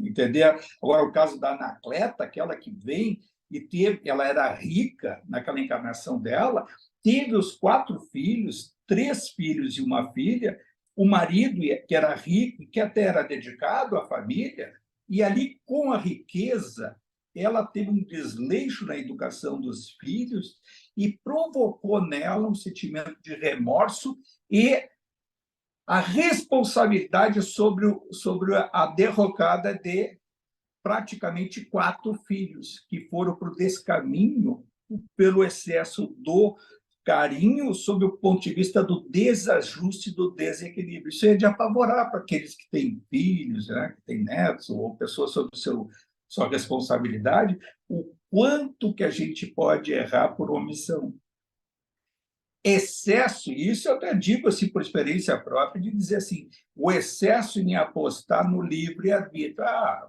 entender agora o caso da Anacleta, aquela que vem e ela era rica naquela encarnação dela, teve os 4 filhos, 3 filhos e uma filha, o marido, que era rico, que até era dedicado à família, e ali, com a riqueza, ela teve um desleixo na educação dos filhos e provocou nela um sentimento de remorso e a responsabilidade sobre a derrocada de praticamente 4 filhos que foram para o descaminho pelo excesso do carinho sob o ponto de vista do desajuste, do desequilíbrio. Isso é de apavorar para aqueles que têm filhos, né, que têm netos, ou pessoas sob sua responsabilidade, o quanto que a gente pode errar por omissão. Excesso, e isso eu até digo assim, por experiência própria, de dizer assim, o excesso em apostar no livre-arbítrio.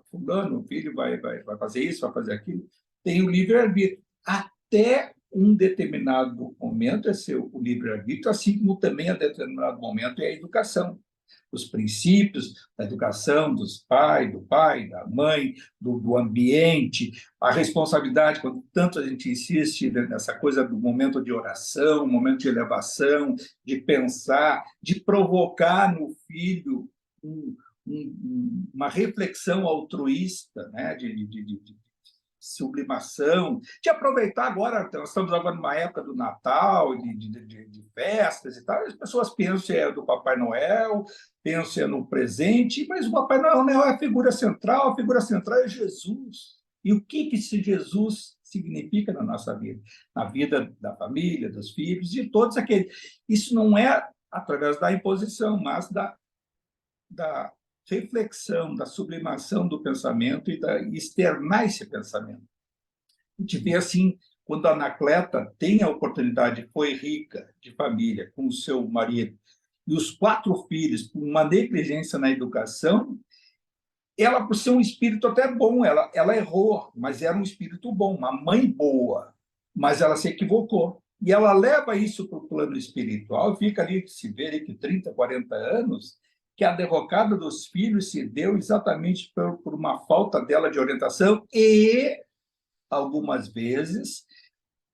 Fulano, o filho vai fazer isso, vai fazer aquilo. Tem o livre-arbítrio. Até um determinado momento é seu o livre-arbítrio, assim como também a determinado momento é a educação. Os princípios da educação do pai, da mãe, do ambiente, a responsabilidade, quando tanto a gente insiste nessa coisa do momento de oração, momento de elevação, de pensar, de provocar no filho uma reflexão altruísta, né? de sublimação, de aproveitar agora, nós estamos agora numa época do Natal, de festas e tal, as pessoas pensam do Papai Noel, pensam no presente, mas o Papai Noel não é a figura central é Jesus. E o que esse Jesus significa na nossa vida? Na vida da família, dos filhos, de todos aqueles. Isso não é através da imposição, mas da reflexão, da sublimação do pensamento e externar esse pensamento. A gente vê assim, quando a Anacleta tem a oportunidade, foi rica de família, com o seu marido, e os 4 filhos, por uma negligência na educação, ela, por ser um espírito até bom, ela errou, mas era um espírito bom, uma mãe boa, mas ela se equivocou. E ela leva isso para o plano espiritual, fica ali, se vê ali que 30, 40 anos, que a derrocada dos filhos se deu exatamente por uma falta dela de orientação e, algumas vezes,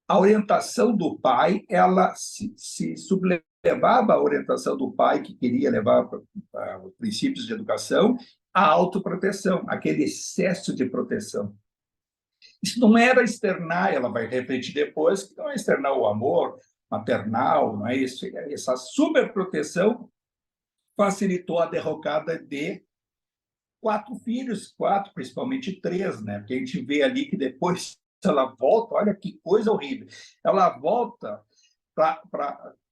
a orientação do pai, ela se sublevava à orientação do pai, que queria levar para os princípios de educação, a autoproteção, aquele excesso de proteção. Isso não era externar, ela vai refletir depois, que não é externar o amor maternal, não é isso? Essa superproteção facilitou a derrocada de 4 filhos, 4, principalmente 3, né? Porque a gente vê ali que depois ela volta, olha que coisa horrível, ela volta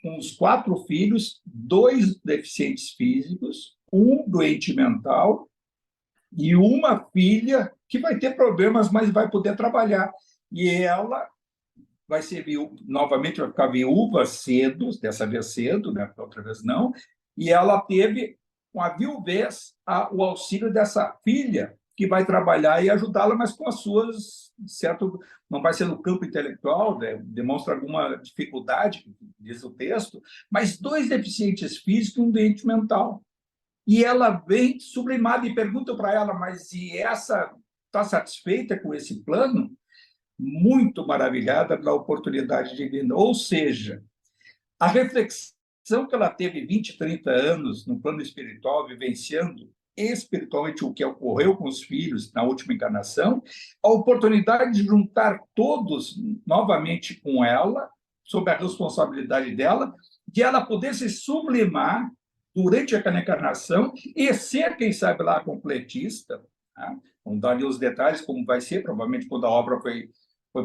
com os 4 filhos, 2 deficientes físicos, um doente mental e uma filha que vai ter problemas, mas vai poder trabalhar. E ela vai ser novamente vai ficar viúva cedo, dessa vez cedo, né? Outra vez não, e ela teve com a viuvez o auxílio dessa filha que vai trabalhar e ajudá-la, mas com as suas, certo, não vai ser no campo intelectual, né? Demonstra alguma dificuldade, diz o texto, mas 2 deficientes físicos e um doente mental. E ela vem sublimada e pergunta para ela, mas e essa está satisfeita com esse plano? Muito maravilhada pela oportunidade divina. Ou seja, a reflexão que ela teve 20, 30 anos no plano espiritual, vivenciando espiritualmente o que ocorreu com os filhos na última encarnação, a oportunidade de juntar todos novamente com ela, sob a responsabilidade dela, de ela poder se sublimar durante aquela encarnação e ser, quem sabe lá, completista. Tá? Vamos dar ali os detalhes, como vai ser, provavelmente quando a obra foi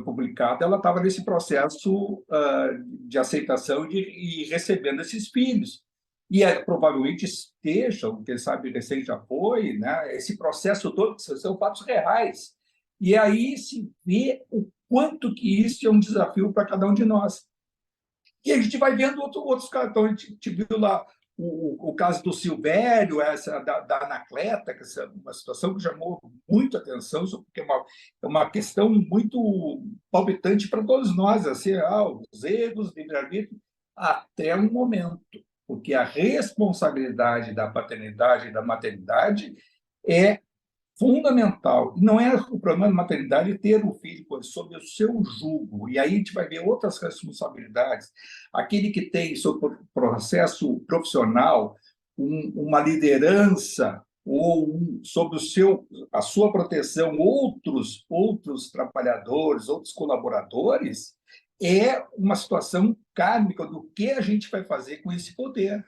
publicada, ela estava nesse processo de aceitação e recebendo esses filhos. E provavelmente esteja, quem sabe recém já foi, né? Esse processo todo, são fatos reais. E aí se vê o quanto que isso é um desafio para cada um de nós. E a gente vai vendo outros casos. Então, a gente viu lá o caso do Silvério, essa da Anacleta, que é uma situação que chamou muito atenção, porque é uma questão muito palpitante para todos nós, assim, os erros, livre-arbítrio, até um momento, porque a responsabilidade da paternidade e da maternidade é fundamental. Não é o problema da maternidade ter o filho sob o seu jugo. E aí a gente vai ver outras responsabilidades. Aquele que tem, sob o processo profissional, uma liderança ou sob a sua proteção outros trabalhadores, outros colaboradores, é uma situação kármica do que a gente vai fazer com esse poder.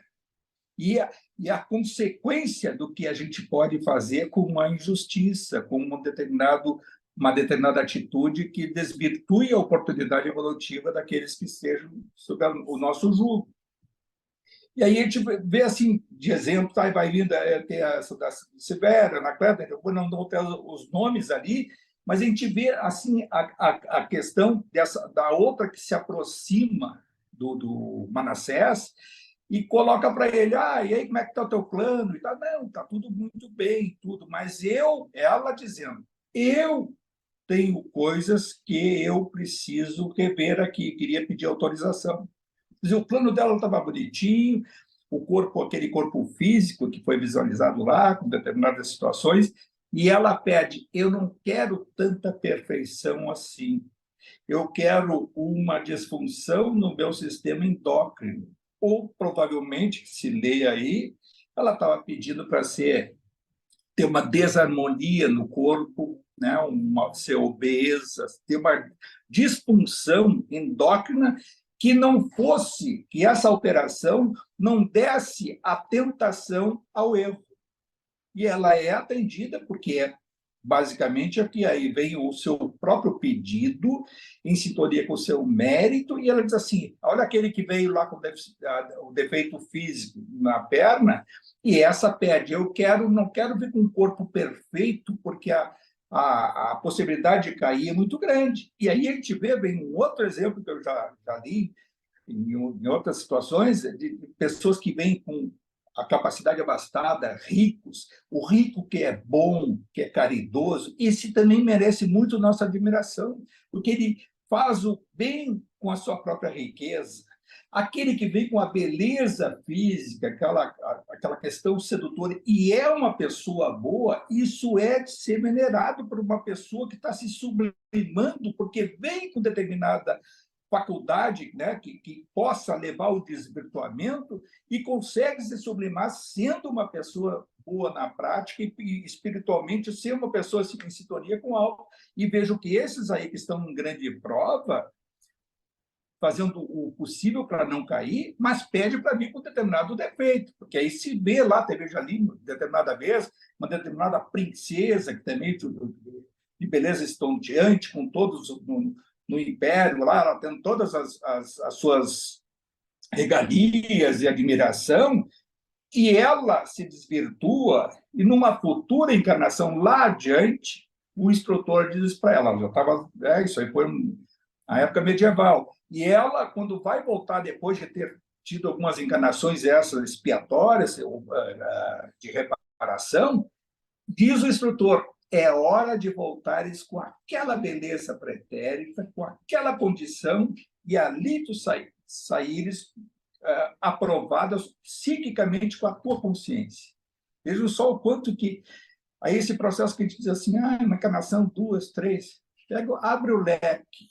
e a consequência do que a gente pode fazer com uma injustiça, com uma determinada atitude que desvirtue a oportunidade evolutiva daqueles que estejam sob o nosso jugo. E aí a gente vê, assim, de exemplo, tá, vai vindo ter essa da Severo, Anacleto, não vou ter os nomes ali, mas a gente vê, assim, a questão da outra que se aproxima do Manassés e coloca para ele, e aí, como é que está o teu plano? E tá, não, está tudo muito bem, tudo, mas ela dizendo, eu tenho coisas que eu preciso rever aqui, queria pedir autorização. O plano dela estava bonitinho, o corpo, aquele corpo físico que foi visualizado lá, com determinadas situações, e ela pede, eu não quero tanta perfeição assim, eu quero uma disfunção no meu sistema endócrino. Ou, provavelmente, se lê aí, ela estava pedindo para ter uma desarmonia no corpo, né? Ser obesa, ter uma disfunção endócrina que não fosse, que essa alteração não desse a tentação ao erro. E ela é atendida porque basicamente aqui aí vem o seu próprio pedido em sintonia com o seu mérito e ela diz assim, olha aquele que veio lá com o defeito físico na perna e essa pede, não quero vir com um corpo perfeito porque a possibilidade de cair é muito grande. E aí a gente vem um outro exemplo que eu já li em outras situações, de pessoas que vêm com a capacidade abastada, ricos, o rico que é bom, que é caridoso, esse também merece muito nossa admiração, porque ele faz o bem com a sua própria riqueza. Aquele que vem com a beleza física, aquela questão sedutora, e é uma pessoa boa, isso é de ser venerado por uma pessoa que está se sublimando, porque vem com determinada faculdade, né, que possa levar ao desvirtuamento e consegue se sublimar sendo uma pessoa boa na prática e espiritualmente ser uma pessoa em sintonia com algo. E vejo que esses aí que estão em grande prova, fazendo o possível para não cair, mas pede para vir com determinado defeito, porque aí se vê lá, teve já ali, determinada vez, uma determinada princesa, que também de beleza estonteante, com todos no império, lá, ela tendo todas as suas regalias e admiração, e ela se desvirtua, e numa futura encarnação lá adiante, o instrutor diz para ela, já estava, isso aí foi a época medieval, e ela, quando vai voltar depois de ter tido algumas encarnações essas expiatórias, de reparação, diz o instrutor, é hora de voltares com aquela beleza pretérita, com aquela condição, e ali tu saíres aprovadas psiquicamente com a tua consciência. Vejam só o quanto que... Aí esse processo que a gente diz assim, uma encarnação, 2, 3, abre o leque,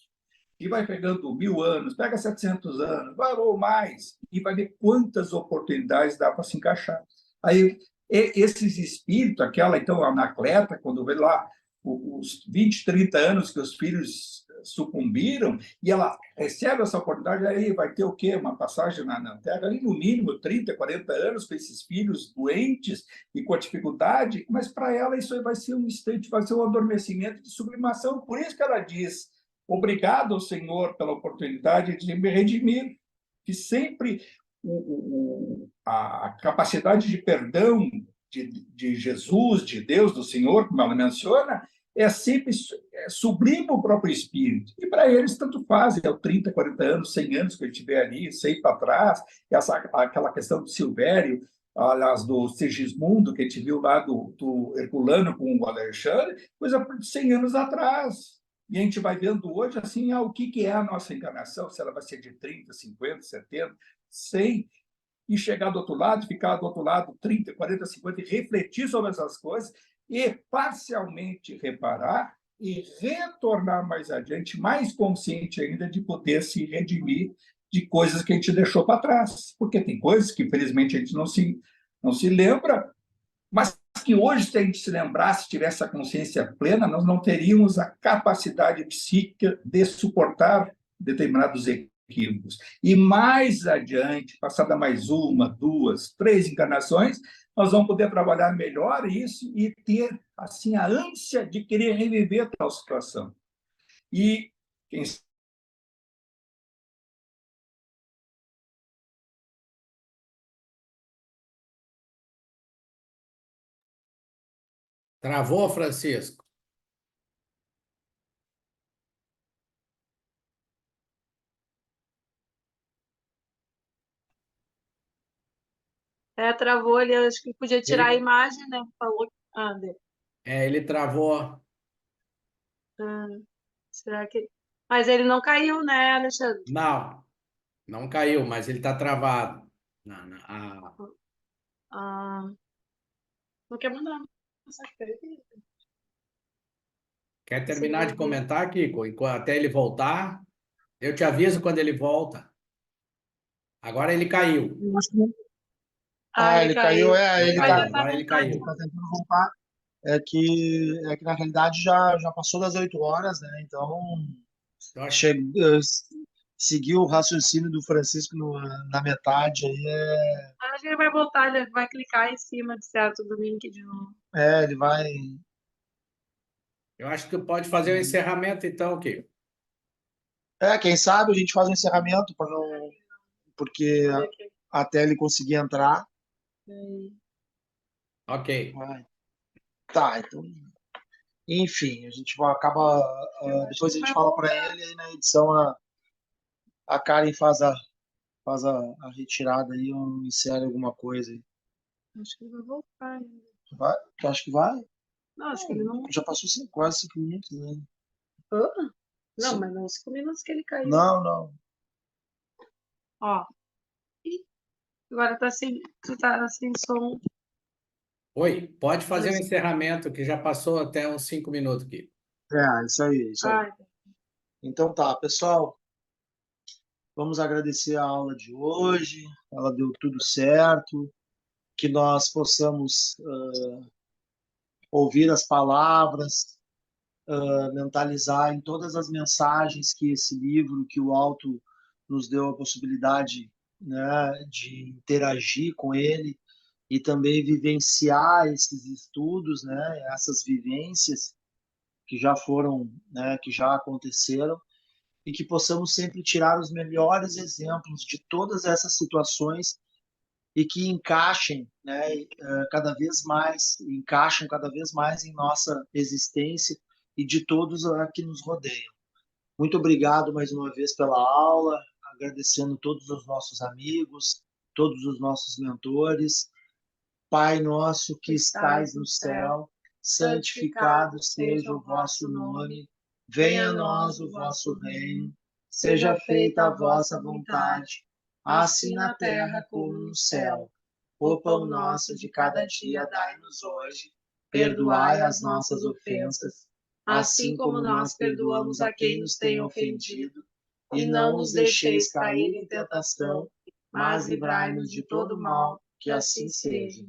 e vai pegando 1000 anos, pega 700 anos, vai ou mais, e vai ver quantas oportunidades dá para se encaixar. Aí, esses espíritos, então, a Anacleta, quando vê lá os 20, 30 anos que os filhos sucumbiram, e ela recebe essa oportunidade, aí vai ter o quê? Uma passagem na Terra, ali no mínimo 30, 40 anos, com esses filhos doentes e com a dificuldade, mas para ela isso aí vai ser um instante, vai ser um adormecimento de sublimação. Por isso que ela diz, obrigado, Senhor, pela oportunidade de me redimir, que sempre a capacidade de perdão de Jesus, de Deus, do Senhor, como ela menciona, é sempre sublima o próprio espírito. E para eles, tanto faz, 30, 40 anos, 100 anos que a gente vê ali, 100 para trás, aquela questão do Silvério, aliás, do Sigismundo, que a gente viu lá do Herculano com o Alexandre, coisa de 100 anos atrás. E a gente vai vendo hoje assim, o que é a nossa encarnação, se ela vai ser de 30, 50, 70, 100, e chegar do outro lado, ficar do outro lado 30, 40, 50, e refletir sobre essas coisas, e parcialmente reparar e retornar mais adiante, mais consciente ainda de poder se redimir de coisas que a gente deixou para trás. Porque tem coisas que, infelizmente, a gente não se lembra, mas que hoje, se a gente se lembrasse, tivesse a consciência plena, nós não teríamos a capacidade psíquica de suportar determinados equívocos. E mais adiante, passada mais 1, 2, 3 encarnações, nós vamos poder trabalhar melhor isso e ter assim a ânsia de querer reviver tal situação. E quem Travou, Francisco? Travou ali, acho que podia tirar a Ele, imagem, né? Falou. Deu. ele travou. Ah, será que. Mas ele não caiu, né, Alexandre? Não, não caiu, mas ele está travado. Ah, não quer mandar mensagem pra ele? Quer Se ele terminar de ouvir. comentar, Kiko? Até ele voltar? Eu te aviso quando ele volta. Agora ele caiu. Ele Ele caiu, caiu. Ele ele Vai tá, caiu, tentar agora ele voltar ele caiu. aqui. tá tentando voltar. É que na realidade já passou das 8 horas, né? Então, Eu acho, che... eh, seguir o raciocínio do Francisco na metade aí Acho que ele vai voltar, ele vai clicar em cima de certo do link de novo. ele vai. eu acho que pode fazer o encerramento, então, Kiko. Quem sabe a gente faz um encerramento para não, porque Olha aqui. até ele conseguir entrar. Ok. Vai. Tá, então, enfim, a gente acaba, depois a gente fala para ele aí na edição a Karen faz a retirada aí ou insere alguma coisa aí. Acho que ele vai voltar ainda. Vai? Tu acha que vai? Não, acho que ele não. Já passou quase 5 minutos, né? Hã? Não, Sim. mas não 5 minutos que ele caiu. Não. Ó. Ih, agora tá sem som. Oi, pode fazer o encerramento, que já passou até uns 5 minutos, Kiko. Isso aí, isso aí. Ai, Então tá, pessoal, vamos agradecer a aula de hoje. Ela deu tudo certo, que nós possamos ouvir as palavras, mentalizar em todas as mensagens que esse livro, que o Alto nos deu a possibilidade, né, de interagir com ele e também vivenciar esses estudos, né, essas vivências que já foram, né, que já aconteceram, e que possamos sempre tirar os melhores exemplos de todas essas situações e que encaixem, né, encaixam cada vez mais em nossa existência e de todos que nos rodeiam. Muito obrigado mais uma vez pela aula, agradecendo todos os nossos amigos, todos os nossos mentores. Pai nosso que estais no céu, santificado seja o vosso nome, venha a nós o vosso reino, seja feita a vossa vontade, assim na terra como no céu. O pão nosso de cada dia dai-nos hoje, perdoai as nossas ofensas, assim como nós perdoamos a quem nos tem ofendido, e não nos deixeis cair em tentação, mas livrai-nos de todo mal, que assim seja.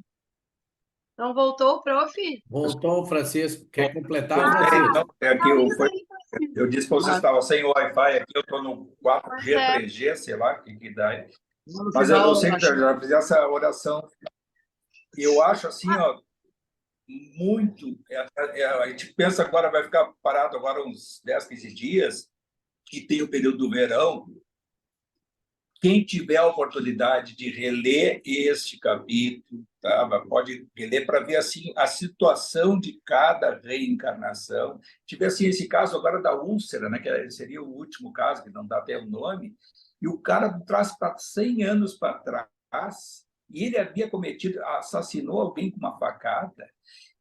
Não voltou, prof? Voltou o Francisco. Quer completar, Voltei, Francisco? não, que eu disse que você estava sem Wi-Fi aqui, eu estou no 4G, 3G, sei lá o que dá. Mas eu sei que já fiz essa oração. E eu acho assim, ó, muito. A gente pensa agora, vai ficar parado agora uns 10, 15 dias, que tem o período do verão. Quem tiver a oportunidade de reler este capítulo, tá? Pode reler para ver assim a situação de cada reencarnação. Tive assim esse caso agora da úlcera, né? Que seria o último caso, que não dá até o nome, e o cara traz para 100 anos para trás, e ele havia assassinou alguém com uma facada,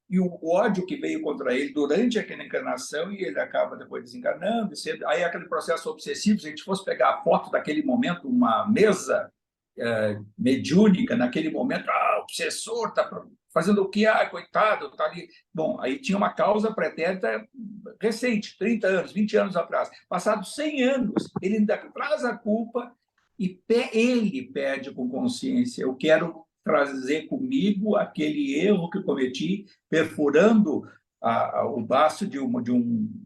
e o ódio que veio contra ele durante aquela encarnação, e ele acaba depois desencarnando, aí aquele processo obsessivo. Se a gente fosse pegar a foto daquele momento, uma mesa mediúnica, naquele momento, o obsessor está fazendo o quê? Coitado, está ali. Bom, aí tinha uma causa pretérita recente, 30 anos, 20 anos atrás. Passados 100 anos, ele ainda traz a culpa e ele pede com consciência: eu quero trazer comigo aquele erro que eu cometi, perfurando o baço de um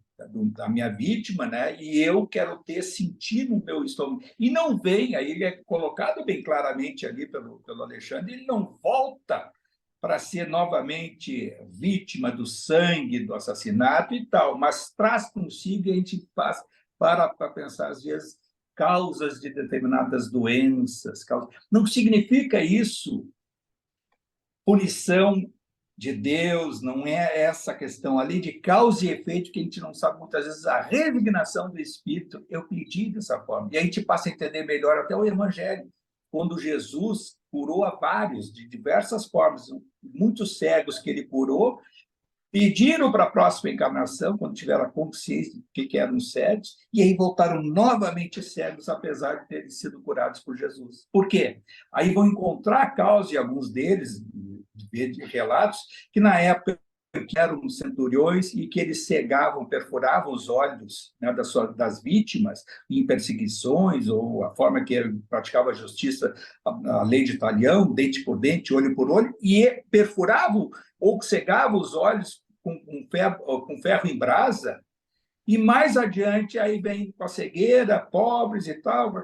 da minha vítima, né? E eu quero sentir no meu estômago. E não vem, aí ele é colocado bem claramente ali pelo Alexandre, ele não volta para ser novamente vítima do sangue, do assassinato e tal, mas traz consigo, e a gente para pensar, às vezes, causas de determinadas doenças. Não significa isso punição de Deus, não é essa questão ali de causa e efeito que a gente não sabe muitas vezes, a resignação do Espírito, eu pedi dessa forma. E a gente passa a entender melhor até o Evangelho, quando Jesus curou a vários, de diversas formas, muitos cegos que ele curou, pediram para a próxima encarnação, quando tiveram a consciência de que eram cegos, e aí voltaram novamente cegos, apesar de terem sido curados por Jesus. Por quê? Aí vão encontrar a causa de alguns deles, de relatos, que na época que eram centuriões e que eles cegavam, perfuravam os olhos, né, das vítimas em perseguições, ou a forma que praticava a justiça, a lei de Talião, dente por dente, olho por olho, e perfuravam ou cegavam os olhos com ferro em brasa. E mais adiante, aí vem com a cegueira, pobres e tal,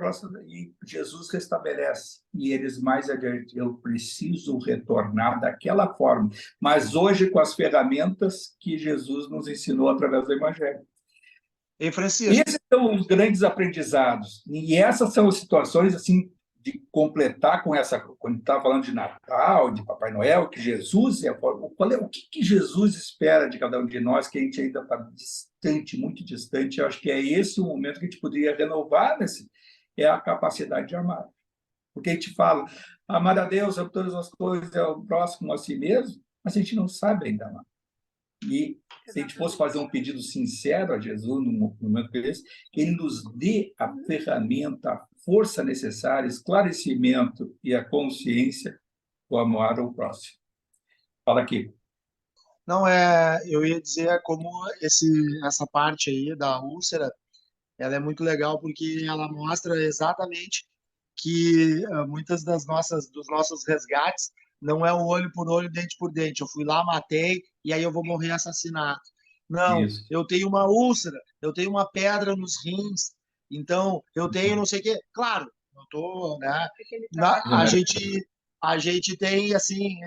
e Jesus restabelece. E eles mais adiante, eu preciso retornar daquela forma, mas hoje com as ferramentas que Jesus nos ensinou através do Evangelho. Ei, Francisco. Esses são os grandes aprendizados. E essas são as situações, assim, de completar com essa, quando está falando de Natal, de Papai Noel, que Jesus o que Jesus espera de cada um de nós, que a gente ainda está distante, muito distante. Eu acho que é esse o momento que a gente poderia renovar é a capacidade de amar. Porque a gente fala, amar a Deus sobre todas as coisas, é o próximo a si mesmo, mas a gente não sabe ainda amar. E se a gente fosse fazer um pedido sincero a Jesus, no momento que ele nos dê a ferramenta, a força necessária, esclarecimento e a consciência do amar ao próximo. Fala aqui. Não, eu ia dizer como essa parte aí da úlcera, ela é muito legal porque ela mostra exatamente que muitas dos nossos resgates não é o olho por olho, dente por dente. Eu fui lá, matei e aí eu vou morrer assassinado. Não, Isso. eu tenho uma úlcera, eu tenho uma pedra nos rins, então eu tenho não sei o quê. Claro, eu tô, né? A gente tem assim,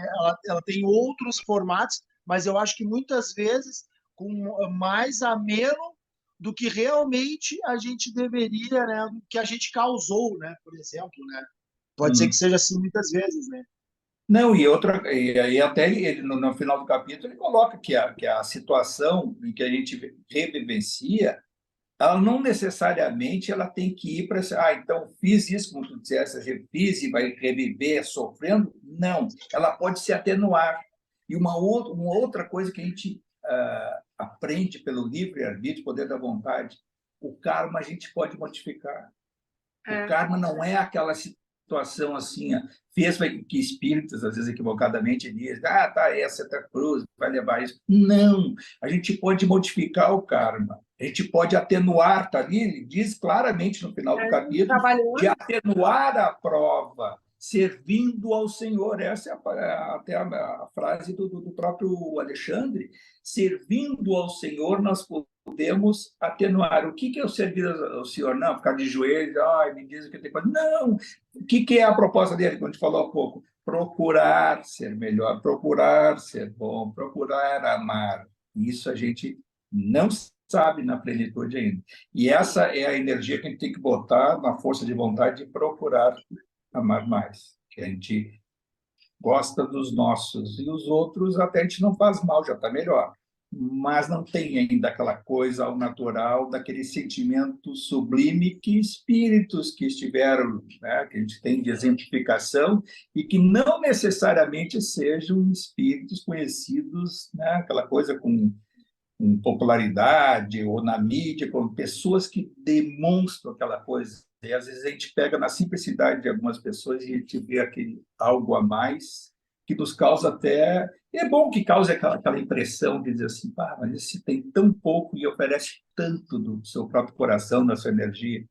ela tem outros formatos, mas eu acho que muitas vezes com mais ameno do que realmente a gente deveria, né? Que a gente causou, né? Por exemplo, né? Pode ser que seja assim muitas vezes, né? Não, e aí até ele, no final do capítulo ele coloca que a situação em que a gente revivencia, ela não necessariamente ela tem que ir para então fiz isso, como tu disseste, fiz e vai reviver sofrendo. Não, ela pode se atenuar. E uma outra coisa que a gente aprende pelo livre-arbítrio, poder da vontade, o karma a gente pode modificar. O karma não é aquela situação assim, fez que espíritos, às vezes equivocadamente, dizem, tá, essa tá cruz, vai levar isso. Não, a gente pode modificar o karma, a gente pode atenuar, tá ali, ele diz claramente no final do capítulo, de atenuar a prova, servindo ao Senhor. Essa é até a frase do próprio Alexandre, servindo ao Senhor, nós podemos atenuar. O que é o servir ao Senhor? Não, ficar de joelhos, me diz o que tem que fazer. Não! O que é a proposta dele, como a gente falou há pouco? Procurar ser melhor, procurar ser bom, procurar amar. Isso a gente não sabe na plenitude ainda. E essa é a energia que a gente tem que botar na força de vontade de procurar amar mais. Que a gente gosta dos nossos e os outros até a gente não faz mal, já está melhor. Mas não tem ainda aquela coisa ao natural, daquele sentimento sublime que espíritos que estiveram, né, que a gente tem de exemplificação e que não necessariamente sejam espíritos conhecidos, né, aquela coisa com popularidade ou na mídia, com pessoas que demonstram aquela coisa. E às vezes a gente pega na simplicidade de algumas pessoas e a gente vê aquele algo a mais que nos causa até... É bom que cause aquela impressão de dizer assim, mas esse tem tão pouco e oferece tanto do seu próprio coração, da sua energia.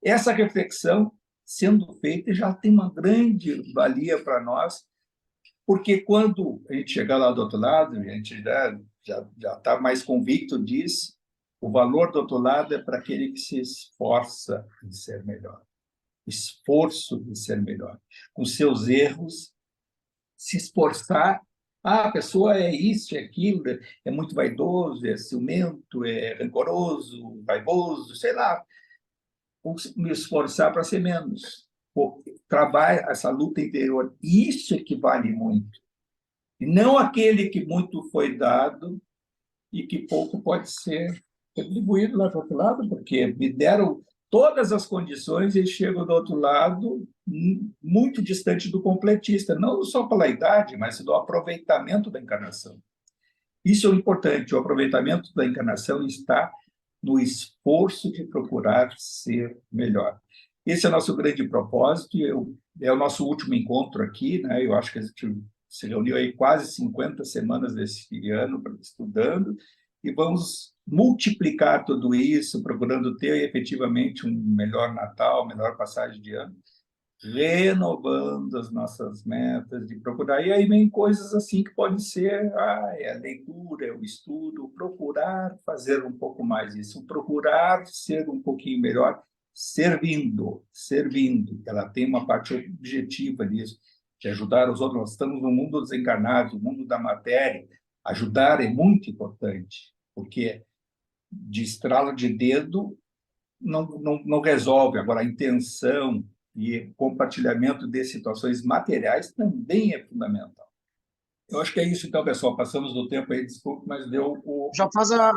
Essa reflexão, sendo feita, já tem uma grande valia para nós, porque quando a gente chegar lá do outro lado, a gente já está mais convicto disso, O valor do outro lado é para aquele que se esforça em ser melhor. Esforço de ser melhor. Com seus erros, se esforçar. A pessoa é isso, é aquilo, é muito vaidoso, é ciumento, é rancoroso, vaidoso, sei lá. Vou me esforçar para ser menos. Trabalhar essa luta interior. Isso é que vale muito. E não aquele que muito foi dado e que pouco pode ser retribuído lá do outro lado, porque me deram todas as condições e chego do outro lado muito distante do completista, não só pela idade, mas do aproveitamento da encarnação. Isso é o importante, o aproveitamento da encarnação está no esforço de procurar ser melhor. Esse é o nosso grande propósito, é o nosso último encontro aqui, né? Eu acho que a gente se reuniu aí quase 50 semanas desse ano estudando, e vamos multiplicar tudo isso, procurando ter efetivamente um melhor Natal, melhor passagem de ano, renovando as nossas metas de procurar. E aí vem coisas assim que podem ser é a leitura, é o estudo, procurar fazer um pouco mais isso, procurar ser um pouquinho melhor, servindo. Ela tem uma parte objetiva nisso, de ajudar os outros. Nós estamos no mundo dos encarnados, no mundo da matéria. Ajudar é muito importante, porque de estralo de dedo não resolve. Agora, a intenção e compartilhamento de situações materiais também é fundamental. Eu acho que é isso, então, pessoal. Passamos do tempo aí, desculpe, mas deu o... Já faz a